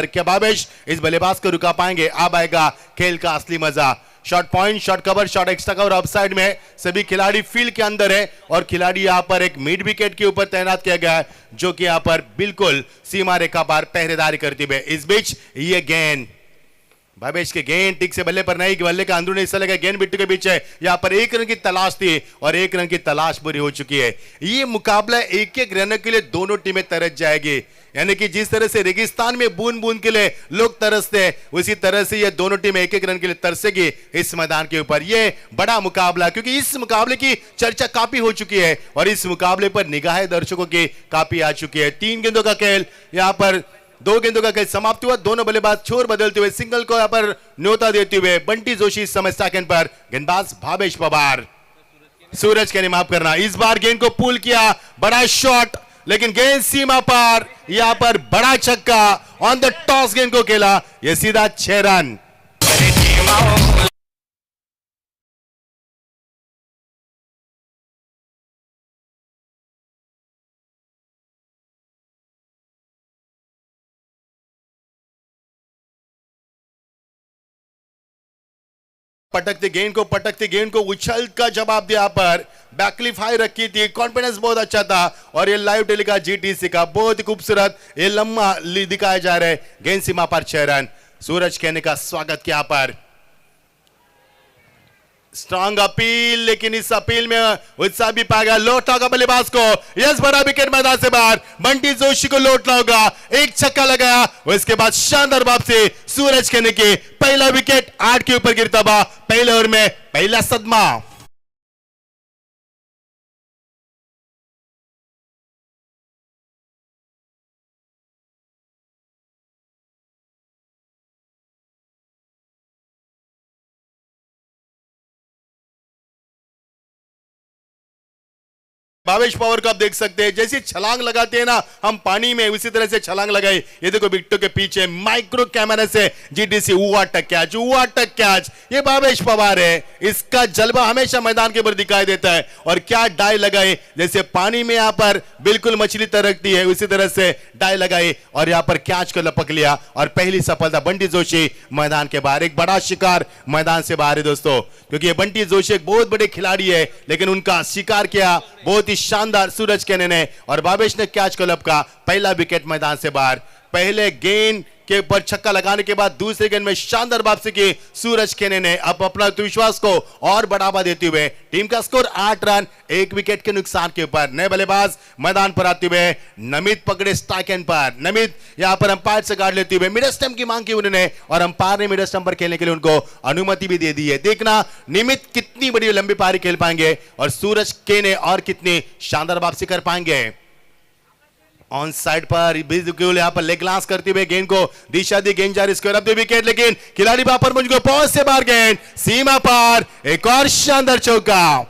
क्या भावेश इस बल्लेबाज को रुका पाएंगे? अब आएगा खेल का असली मजा। Shot point, shot cover, shot extra cover offside में सभी खिलाड़ी फील्ड के अंदर है और खिलाड़ी यहां पर एक मिड विकेट के ऊपर तैनात किया गया है जो कि यहां पर बिल्कुल सीमा रेखा पर पहरेदारी करती हुए। इस बीच ये गेंद भावेश के गेंद ठीक से बल्ले पर नहीं, बल्ले का अंदरूनी हिस्सा लगा, गेंद बिट्टू के बीच है। यहां पर 1 रन की तलाश थी और 1 रन की तलाश पूरी हो चुकी है। ये मुकाबला 1-1 रन के लिए दोनों टीमें तरस जाएगी, यानी कि जिस तरह से रेगिस्तान में बूंद बूंद के लिए लोग तरसते हैं उसी तरह से ये दोनों टीमें 1-1 रन के लिए तरसेगी इस मैदान के ऊपर। ये बड़ा मुकाबला, क्योंकि इस मुकाबले की चर्चा काफी हो चुकी है और इस मुकाबले पर निगाहें दर्शकों की काफी आ चुकी है। 3 गेंदों का खेल, यहां पर 2 गेंदों का खेल समाप्त हुआ। दोनों बल्लेबाज छोर बदलते हुए सिंगल को यहां पर न्योता देते हुए बंटी जोशी इस समय सेकंड पर, गेंदबाज भावेश पवार। सूरज के माफ करना, इस बार गेंद को पुल किया, बड़ा शॉट, लेकिन गेंद सीमा पर, यहां पर बड़ा छक्का ऑन द टॉस गेंद को खेला, यह सीधा 6 रन। पटकते गेंद को उछल का जवाब दिया, पर बैकलिफ हाई रखी थी, कॉन्फिडेंस बहुत अच्छा था और ये लाइव टेलीकास्ट जीटीसी का बहुत ही खूबसूरत ये लम्हा दिखाया जा रहा है। गेंद सीमा पर 6 रन। सूरज कहने का स्वागत किया पर स्ट्रांग अपील, लेकिन इस अपील में उत्साह भी पाएगा। लौटा होगा बल्लेबाज को, यस बड़ा विकेट मैदान से बाहर, बंटी जोशी को लौटना होगा। एक छक्का लगाया, उसके बाद शानदार वापसी सूरज कहने की, पहला विकेट 8 के ऊपर गिरता हुआ पहले ओवर में पहला सदमा। भावेश पवार को आप देख सकते हैं, जैसी छलांग लगाते हैं ना हम पानी में, उसी तरह से छलांग लगाई। ये देखो बिट्टू के पीछे माइक्रो कैमरा से जीटीसी हुआ टक कैच, ये भावेश पवार है। इसका जलवा हमेशा मैदान के ऊपर दिखाई देता है और क्या डाई लगाई, जैसे पानी में यहां पर बिल्कुल मछली तरकती है उसी तरह से डाई लगाई और यहां पर कैच को लपक लिया और पहली सफलता बंटी जोशी मैदान के बाहर। एक बड़ा शिकार मैदान से बाहर है दोस्तों, क्योंकि ये बंटी जोशी एक बहुत बड़े खिलाड़ी है, लेकिन उनका शिकार किया बहुत ही शानदार सूरज केने ने और भावेश ने कैच को लपका, पहला विकेट मैदान से बाहर। पहले गेंद के ऊपर छक्का लगाने के बाद दूसरे गेंद में शानदार वापसी की सूरज केने ने अब अपना विश्वास को और बढ़ावा देते हुए टीम का स्कोर 8 रन 1 विकेट के नुकसान के ऊपर। नए बल्लेबाज मैदान पर आते हुए नमित पकड़े स्ट्राइक एंड पर, नमित यहां पर अंपायर से गार्ड लेते हुए मिड स्टंप की मांग की उन्होंने और अंपायर ने मिड स्टंप पर खेलने के लिए उनको अनुमति भी दे दी है। देखना निमित कितनी बड़ी लंबी पारी खेल पाएंगे और सूरज केने और कितनी शानदार वापसी कर पाएंगे। ऑन साइड पर बिल्कुल यहां पर लेग ग्लांस करते हुए गेंद को दिशा दी, गेंद जारी स्क्वायर अप द विकेट, लेकिन खिलाड़ी बापर मुझको पहुंच से बाहर, गेंद सीमा पार, एक और शानदार चौका।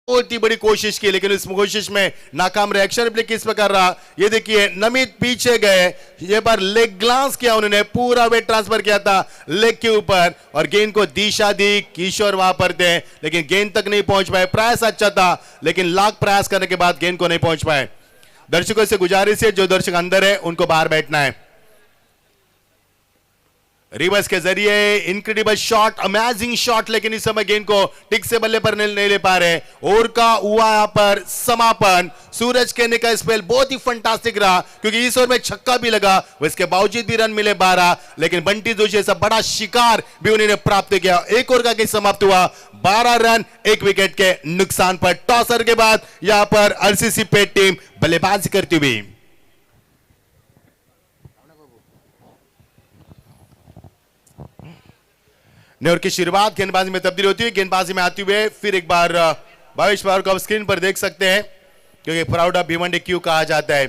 बहुत ही बड़ी कोशिश की, लेकिन इस कोशिश में नाकाम। रिएक्शन प्ले किस प्रकार रहा ये देखिए, नमित पीछे गए, ये बार लेग ग्लांस किया उन्होंने, पूरा वेट ट्रांसफर किया था लेग के ऊपर और गेंद को दिशा दी, किशोर वहां पर थे लेकिन गेंद तक नहीं पहुंच पाए। प्रयास अच्छा था लेकिन लाख प्रयास करने के बाद गेंद को नहीं पहुंच पाए। दर्शकों से गुजारिश है, जो दर्शक अंदर है उनको बाहर बैठना है। रिवर्स के जरिए इनक्रेडिबल शॉट, अमेजिंग शॉट, लेकिन इस समय गेंद को टिक से बल्ले पर नहीं ले पा रहे। ओवर का हुआ यहां पर समापन। सूरज केने का स्पेल बहुत ही फंटास्टिक रहा, क्योंकि इस ओवर में छक्का भी लगा, इसके बावजूद भी रन मिले 12, लेकिन बंटी जोशी ऐसा बड़ा शिकार भी उन्होंने प्राप्त किया। एक ओवर का गेम समाप्त हुआ 12 रन 1 विकेट के नुकसान पर। टॉसर के बाद यहां पर आरसीसी पेट टीम बल्लेबाजी करती हुई। नेवर की शुरुआत गेंदबाजी में तब्दील होती है। गेंदबाजी में आते हुए फिर एक बार भावेश पवार को आप स्क्रीन पर देख सकते हैं, क्योंकि प्राउड ऑफ भिवंडी क्यों कहा जाता है।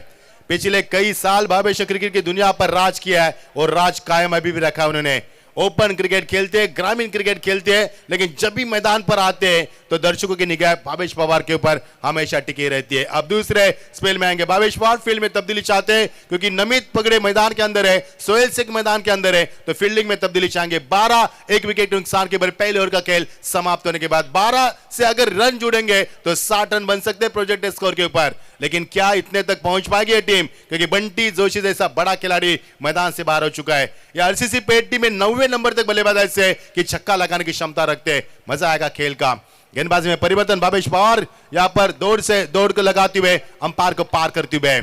पिछले कई साल भावेश क्रिकेट की दुनिया पर राज किया है और राज कायम अभी भी रखा उन्होंने। ओपन क्रिकेट खेलते हैं, ग्रामीण क्रिकेट खेलते हैं, लेकिन जब भी मैदान पर आते हैं तो दर्शकों की निगाह भावेश पवार के ऊपर हमेशा टिकी रहती है। अब दूसरे स्पेल में आएंगे भावेश पवार, फील्ड में तब्दीली चाहते हैं क्योंकि नमित पगड़े मैदान के अंदर है, सोहेल शेख मैदान के अंदर है, तो फील्डिंग में तब्दीली चाहेंगे। 12 एक विकेट नुकसान के बाद पहले ओवर का खेल समाप्त होने के बाद 12 से अगर रन जुड़ेंगे तो 60 रन बन सकते हैं प्रोजेक्टेड स्कोर के ऊपर, लेकिन क्या इतने तक पहुंच पाएगी ये टीम, क्योंकि बंटी जोशी जैसा बड़ा खिलाड़ी मैदान से बाहर हो चुका है। या आरसीसी पेट टीम में 90वें नंबर तक बल्लेबाज ऐसे कि छक्का लगाने की क्षमता रखते हैं। मजा आएगा खेल का। गेंदबाजी में परिवर्तन, भावेश पवार यहां पर दौड़ को लगाते हुए अंपायर को पार करते हुए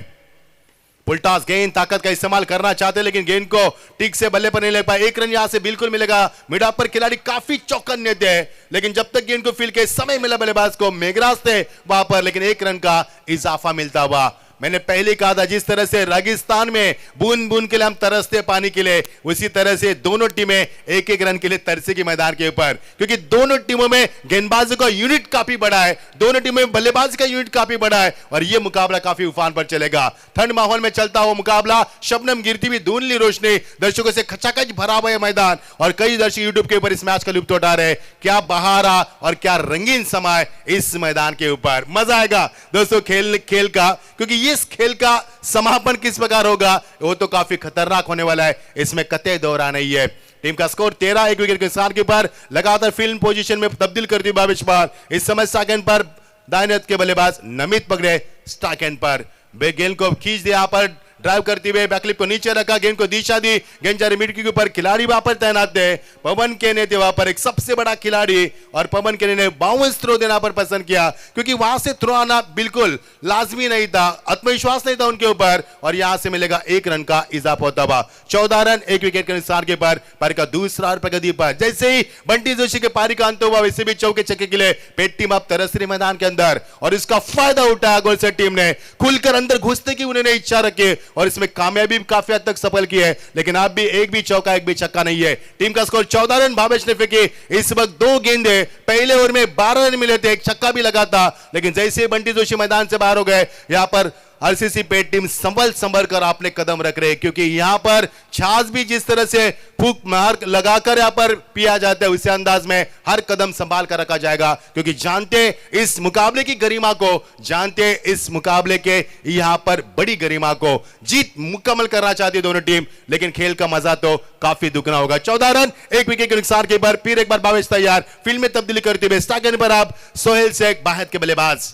पुलटास गेंद ताकत का इस्तेमाल करना चाहते हैं, लेकिन गेंद को ठीक से बल्ले पर नहीं ले पाए। एक रन यहां से बिल्कुल मिलेगा। मिड ऑफ पर खिलाड़ी काफी चौकन्ने थे, लेकिन जब तक गेंद को फील्ड के समय मिला बल्लेबाज को, मेघराज थे वहां पर, लेकिन एक रन का इजाफा मिलता हुआ। मैंने पहले कहा था जिस तरह से रेगिस्तान में बूंद बूंद के लिए हम तरसते पानी के लिए, उसी तरह से दोनों टीमें एक एक रन के लिए तरसेगी मैदान के ऊपर, क्योंकि दोनों टीमों में गेंदबाजों का यूनिट काफी बड़ा है, दोनों टीमों में बल्लेबाज का यूनिट काफी बड़ा है और यह मुकाबला काफी उफान पर चलेगा। ठंड माहौल में चलता हुआ मुकाबला, शबनम गिरती हुई धुंधली रोशनी, दर्शकों से खचाखच भरा हुआ मैदान और कई दर्शक यूट्यूब के ऊपर इस मैच का लुत्फ उठा रहे हैं। क्या बहारा और क्या रंगीन समय इस मैदान के ऊपर। मजा आएगा दोस्तों खेल का, क्योंकि इस खेल का समापन किस प्रकार होगा वो तो काफी खतरनाक होने वाला है, इसमें कतई दौरा नहीं है। टीम का स्कोर 13 एक विकेट के नुकसान के ऊपर लगातार फील्ड पोजीशन में तब्दील करती हुई भावेश पवार। इस समय स्टार्क एंड पर दाहिने हाथ के बल्लेबाज नमित पगड़े स्टार्क एंड पर गेंद को खींच दिया, यहां पर ड्राइव करते हुए बैकलिप को नीचे रखा, गेंद को दिशा दी, गेंद जा रही मिड के ऊपर, खिलाड़ी वहां पर तैनात थे। पवन केने थे वहां पर एक सबसे बड़ा खिलाड़ी और पवन केने ने बाउंस थ्रो देना पर पसंद किया, क्योंकि वहां से थ्रो आना बिल्कुल लाजमी नहीं था, आत्मविश्वास नहीं था उनके ऊपर और यहां से मिलेगा एक रन का इजाफा होता हुआ। 14 रन एक विकेट के नुकसान के पर पारी का दूसरा और प्रगति पर। जैसे ही बंटी जोशी के पारी का अंत हुआ, वैसे भी चौके छक्के के लिए पेट टीम अब तरस रही मैदान के अंदर और इसका फायदा उठाया गोल से टीम ने, खुलकर अंदर घुसने की उन्होंने इच्छा रखी और इसमें कामयाबी काफी हद तक सफल की है, लेकिन अब भी एक भी चौका एक भी छक्का नहीं है। टीम का स्कोर 14 रन भावेश ने फेंकी। इस वक्त 2 गेंदे, पहले ओवर में 12 रन मिले थे, एक छक्का भी लगा था, लेकिन जैसे ही बंटी जोशी मैदान से बाहर हो गए, यहां पर आरसीसी पेट टीम संभल कर आपने कदम रख रहे, क्योंकि यहां पर छाछ भी जिस तरह से फूक मार लगाकर यहां पर पिया जाता है, उसी अंदाज में हर कदम संभाल कर रखा जाएगा, क्योंकि जानते इस मुकाबले की गरिमा को, जानते इस मुकाबले के यहां पर बड़ी गरिमा को, जीत मुकम्मल करना चाहती है दोनों टीम, लेकिन खेल का मजा तो काफी दुगना होगा। 14 रन एक विकेट के नुकसान के बाद फिर एक बार भावेश तैयार, फील्ड में तब्दीली करते हुए स्टार्क पर आप सोहेल शेख बाहर के बल्लेबाज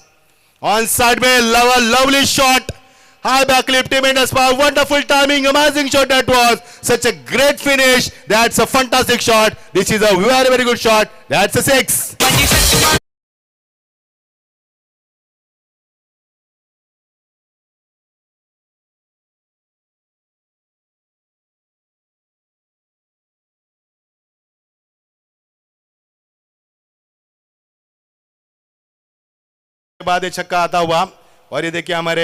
ऑन साइड में lovely shot, high back clip, tremendous power, wonderful timing, amazing shot that was, such a great finish, that's a fantastic shot, this is a very good shot, that's a 6. बाद छक्का आता हुआ और ये देखिए हमारे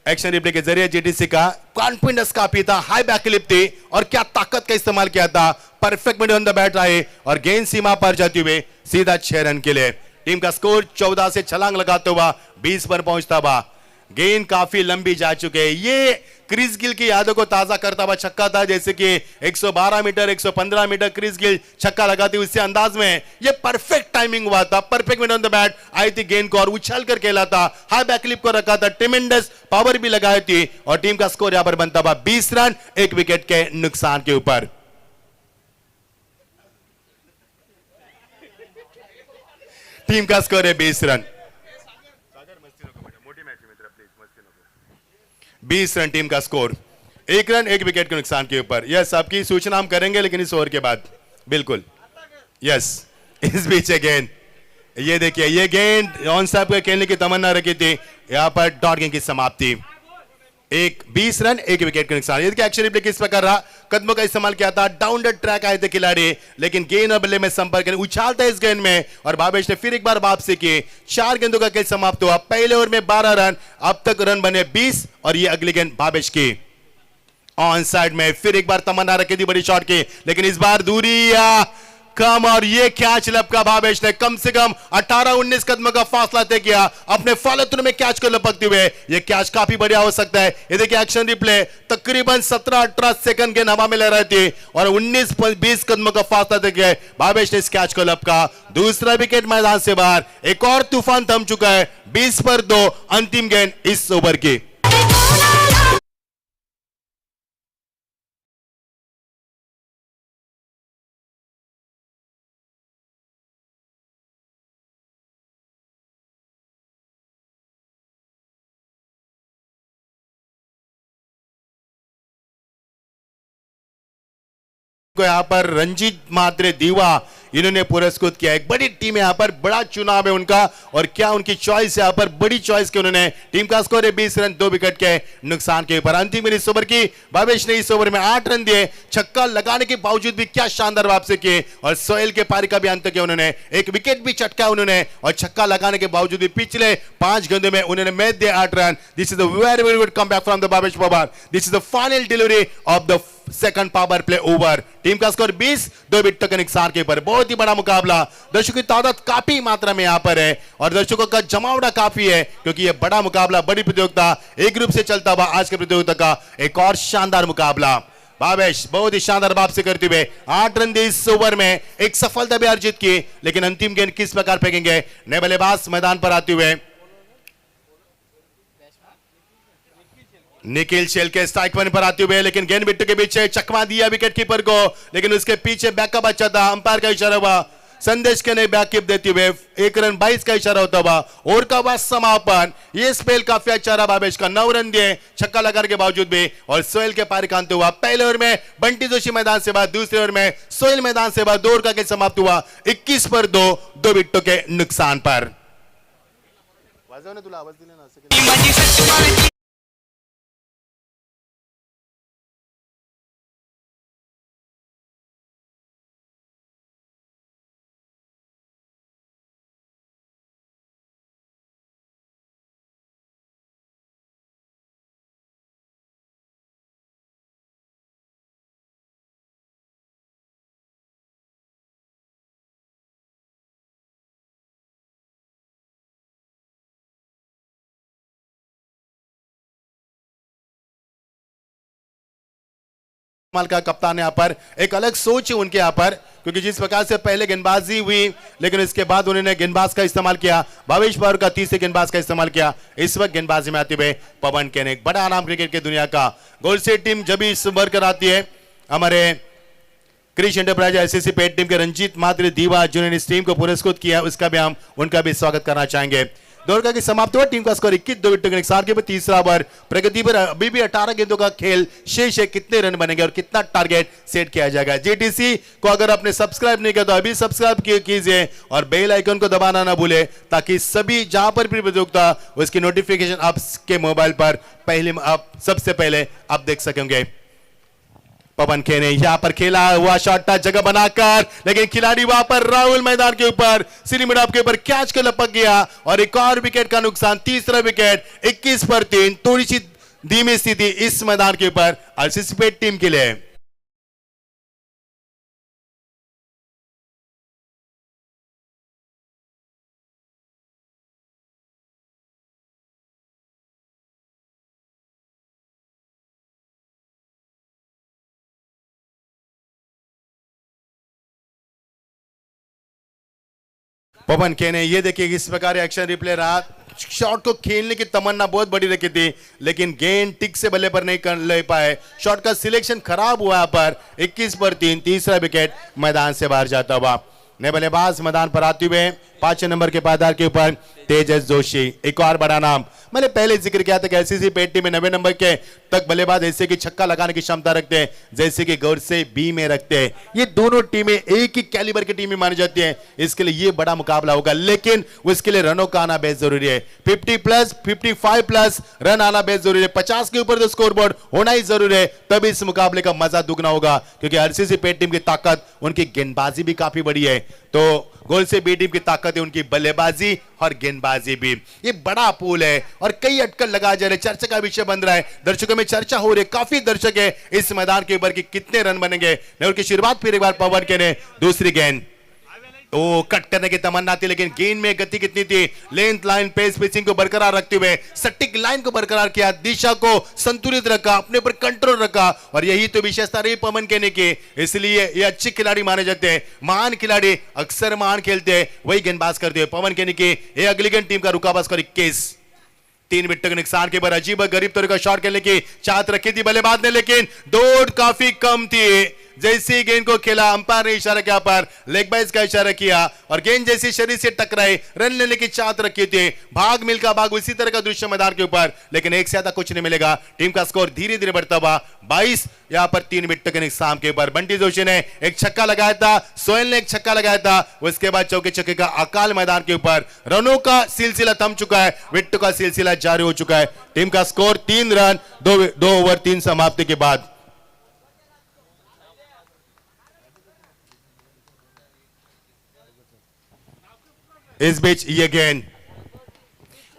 action replay के जरिए GTC का कॉन्फिडेंस काफी था, हाई बैक क्लिप थी और क्या ताकत का इस्तेमाल किया था, perfect mid on the bat रहे और गेंद सीमा पर जाते हुए सीधा 6 रन के लिए। टीम का स्कोर 14 से छलांग लगाते हुआ 20 पर पहुंचता हुआ। गेंद काफी लंबी जा चुके हैं, ये क्रिस गिल की यादों को ताजा करता हुआ छक्का था, जैसे कि 112 मीटर 115 मीटर क्रिस गिल छक्का लगाती उसी अंदाज में ये परफेक्ट टाइमिंग हुआ था, perfect mid on the bat आई थी गेंद को और उछल कर खेला था, हाई बैक क्लिप को रखा था, ट्रेमेंडस पावर भी लगाई थी और टीम का स्कोर यहां पर बनता हुआ 20 रन एक विकेट के नुकसान के ऊपर। टीम का स्कोर है 20 रन, 20 रन टीम का स्कोर, 1 रन 1 विकेट के नुकसान के ऊपर। यस, आपकी सूचना हम करेंगे लेकिन इस ओवर के बाद, बिल्कुल यस। इस बीच गेंद, ये देखिए ये गेंद ऑन साहब के खेलने की तमन्ना रखी थी, यहां पर डॉट गेंद की समाप्ति, 20 रन 1 विकेट के नुकसान। ये देखिए एक्शन रिप्ले किस प्रकार रहा, कदमों का इस्तेमाल किया था, डाउन द ट्रैक आए थे खिलाड़ी, लेकिन गेंद और बल्ले में संपर्क उछालता है इस गेंद में और भावेश ने फिर एक बार वापसी की। 4 गेंदों का खेल समाप्त हुआ, पहले ओवर में 12 रन, अब तक रन बने 20 और ये अगली गेंद भावेश की ऑन साइड में फिर एक बार तमन्ना रखी थी बड़ी शॉट की, लेकिन इस बार दूरी कम और ये कैच लपका भावेश ने कम से कम 18-19 कदमों का फासला तय किया अपने फॉलो थ्रू में कैच को लपकते हुए। ये कैच काफी बढ़िया हो सकता है। ये देखिए एक्शन रिप्ले, तकरीबन 17-18 सेकंड के हवा में ले रहे थे और 19-20 कदमों का फासला तय किया। भावेश ने इस कैच को लपका। दूसरा विकेट मैदान से बाहर। एक और तूफान थम चुका है। 20 पर 2 अंतिम गेंद इस ओवर की। को यहाँ पर रंजीत मात्रे दीवा इन्होंने पुरस्कृत किया। एक बड़ी टीम है यहाँ पर, बड़ा चुनाव है उनका और क्या उनकी चॉइस है यहाँ पर, बड़ी चॉइस के उन्होंने। टीम का स्कोर है 20 रन 2 विकेट के नुकसान के ऊपर। अंतिम इस ओवर की भावेश ने इस ओवर में 8 रन दिए। छक्का लगाने के बावजूद भी क्या शानदार वापसी किए और सोहेल के पारी का भी अंत किया उन्होंने। एक विकेट भी चटका उन्होंने और छक्का लगाने के बावजूद भी पिछले 5 गेंदों में उन्होंने मैच दिए 8 run. This is a very very good comeback from the Bhavesh Pawar. This is the final delivery of the second power play over. Team का स्कोर 20 2 विकेटों के नुकसान के ऊपर। बहुत ही बड़ा मुकाबला। दर्शकों की तादाद काफी मात्रा में यहां पर है और दर्शकों का जमावड़ा काफी है क्योंकि यह बड़ा मुकाबला, बड़ी प्रतियोगिता एक ग्रुप से चलता हुआ आज के प्रतियोगिता का एक और शानदार मुकाबला। भावेश बहुत ही शानदार वापसी करते हुए 8 रन दिए इस ओवर में, एक सफलता भी अर्जित की। लेकिन अंतिम गेंद किस प्रकार फेंकेंगे नए बल्लेबाज मैदान पर आते हुए। निखिल शेल के स्ट्राइक वन पर आते हुए, लेकिन गेंद बिट्टू के पीछे चकमा दिया विकेट कीपर को, लेकिन उसके पीछे बैकअप अच्छा था। अंपायर का इशारा हुआ, संदेश के ने बैकअप देते हुए 1 रन 22 का इशारा होता हुआ ओवर का बाद समापन। ये स्पेल काफी अच्छा रहा भावेश का। 9 रन दिए छक्का लगाने के बावजूद भी और सोहेल के पारी का अंत हुआ। पहले ओवर में बंटी जोशी मैदान से बाद, दूसरे ओवर में सोहेल मैदान से बाद। 2 ओवर का खेल समाप्त हुआ 21 पर 2 विकेटों के नुकसान पर। का कप्तान यहाँ पर एक अलग सोच है उनके यहाँ पर, क्योंकि जिस प्रकार से पहले गेंदबाजी हुई लेकिन इसके बाद उन्होंने गेंदबाज का इस्तेमाल किया। भावेश पवार का तीसरे गेंदबाज का इस्तेमाल किया। इस वक्त गेंदबाजी में आते हुए पवन केन, एक बड़ा नाम क्रिकेट की दुनिया का। गोल से टीम जब भी इस ओवर कर आती है, हमारे क्रिश एंटरप्राइज एसएससी पेट टीम के रंजीत मात्रे दीवा जिन्होंने इस टीम को पुरस्कृत किया, उसका भी हम उनका भी स्वागत करना चाहेंगे। दौर का समाप्त हुआ। टीम का स्कोर 21 2 विकेटों के नुकसान के बाद तीसरा ओवर प्रगति पर। अभी भी 18 गेंदों का खेल शेष है। कितने रन बनेंगे और कितना टारगेट सेट किया जाएगा। जीटीसी को अगर आपने सब्सक्राइब नहीं किया तो अभी सब्सक्राइब कीजिए और बेल आइकन को दबाना ना भूले, ताकि सभी जहां पर भी प्रतियोगिता उसकी नोटिफिकेशन आपके मोबाइल पर पहले आप सबसे पहले आप देख सकेंगे। पवन के ने यहां पर खेला हुआ शॉट टच जगह बनाकर, लेकिन खिलाड़ी वहां पर राहुल मैदान के ऊपर सीधी मिड ऑफ के ऊपर कैच को लपक गया और एक और विकेट का नुकसान। तीसरा विकेट 21 पर 3। थोड़ी सी धीमी स्थिति इस मैदान के ऊपर आरसीसी पेट टीम के लिए। पवन के ने ये देखिए किस प्रकार एक्शन रिप्ले रहा। शॉट को खेलने की तमन्ना बहुत बड़ी रखी थी, लेकिन गेंद टिक से बल्ले पर नहीं कर ले पाए। शॉट का सिलेक्शन खराब हुआ यहाँ पर। 21 पर 3। तीसरा विकेट मैदान से बाहर जाता हुआ। नए बल्लेबाज मैदान पर आते हुए 5 नंबर के पायदार के ऊपर तेजस जोशी, एक और बड़ा नाम। मैंने पहले जिक्र किया था कि एससीसी पेट टीम में 90 नंबर के तक बल्लेबाज ऐसे की छक्का लगाने की क्षमता रखते हैं जैसे कि गौर से बी में रखते हैं। ये दोनों टीमें एक ही कैलिबर की टीमें मानी जाती हैं। इसके लिए ये बड़ा मुकाबला होगा, लेकिन उसके लिए रनों का आना बेहद जरूरी है। 50 प्लस 55 प्लस रन आना बेहद जरूरी है। 50 के ऊपर तो स्कोर बोर्ड होना ही जरूरी है, तभी इस मुकाबले का मजा दुगना होगा। क्योंकि आरसीसी पेट टीम की ताकत उनकी गेंदबाजी भी काफी बड़ी है, तो गोल से बी टीम की ताकत है उनकी बल्लेबाजी और गेंदबाजी भी। ये बड़ा पूल है और कई अटकल लगा जा रहे, चर्चा का विषय बन रहा है, दर्शकों में चर्चा हो रही है, काफी दर्शक है इस मैदान के ऊपर कि कितने रन बनेंगे। नेहरू की शुरुआत, फिर एक बार पवन के ने दूसरी गेंद, ओ कट करने की तमन्ना थी, लेकिन गेंद में गति कितनी थी, लेंथ लाइन पेस पिचिंग को बरकरार रखते हुए सटीक लाइन को बरकरार किया, दिशा को संतुलित रखा, अपने पर कंट्रोल रखा, और यही तो विशेषता रही पवन केने की। इसलिए ये अच्छे खिलाड़ी माने जाते हैं, महान खिलाड़ी अक्सर महान खेलते हैं, वही गेंदबाज करते हैं। पवन केने की ये अगली गेंद टीम का रुकावट स्कोर 21। 3 विकेट के नुकसान के बाद अजीब गरीब तरह का शॉट खेलने की चाहत रखी थी बल्लेबाज ने, लेकिन दौड़ काफी कम थी। जैसी गेंद को खेला, अंपायर ने इशारा किया पर लेग बाइज का इशारा किया और गेंद जैसी शरीर से टकराई, रन लेने की चाहत रखी थी। भाग मिलका भाग, उसी तरह का दृश्य मैदान के ऊपर, लेकिन एक से ज्यादा कुछ नहीं मिलेगा। टीम का स्कोर धीरे धीरे बढ़ता हुआ 22। यहां पर 3 विकेट के नुकसान के ऊपर बंटी जोशी ने एक छक्का लगाया था, सोहेल ने एक छक्का लगाया था, उसके बाद चौके छक्के का अकाल मैदान के ऊपर। रनों का सिलसिला थम चुका है, विकेटों का सिलसिला जारी हो चुका है। टीम का स्कोर 3 रन 2 ओवर 3 समाप्ति के बाद। इस बीच ये गेंद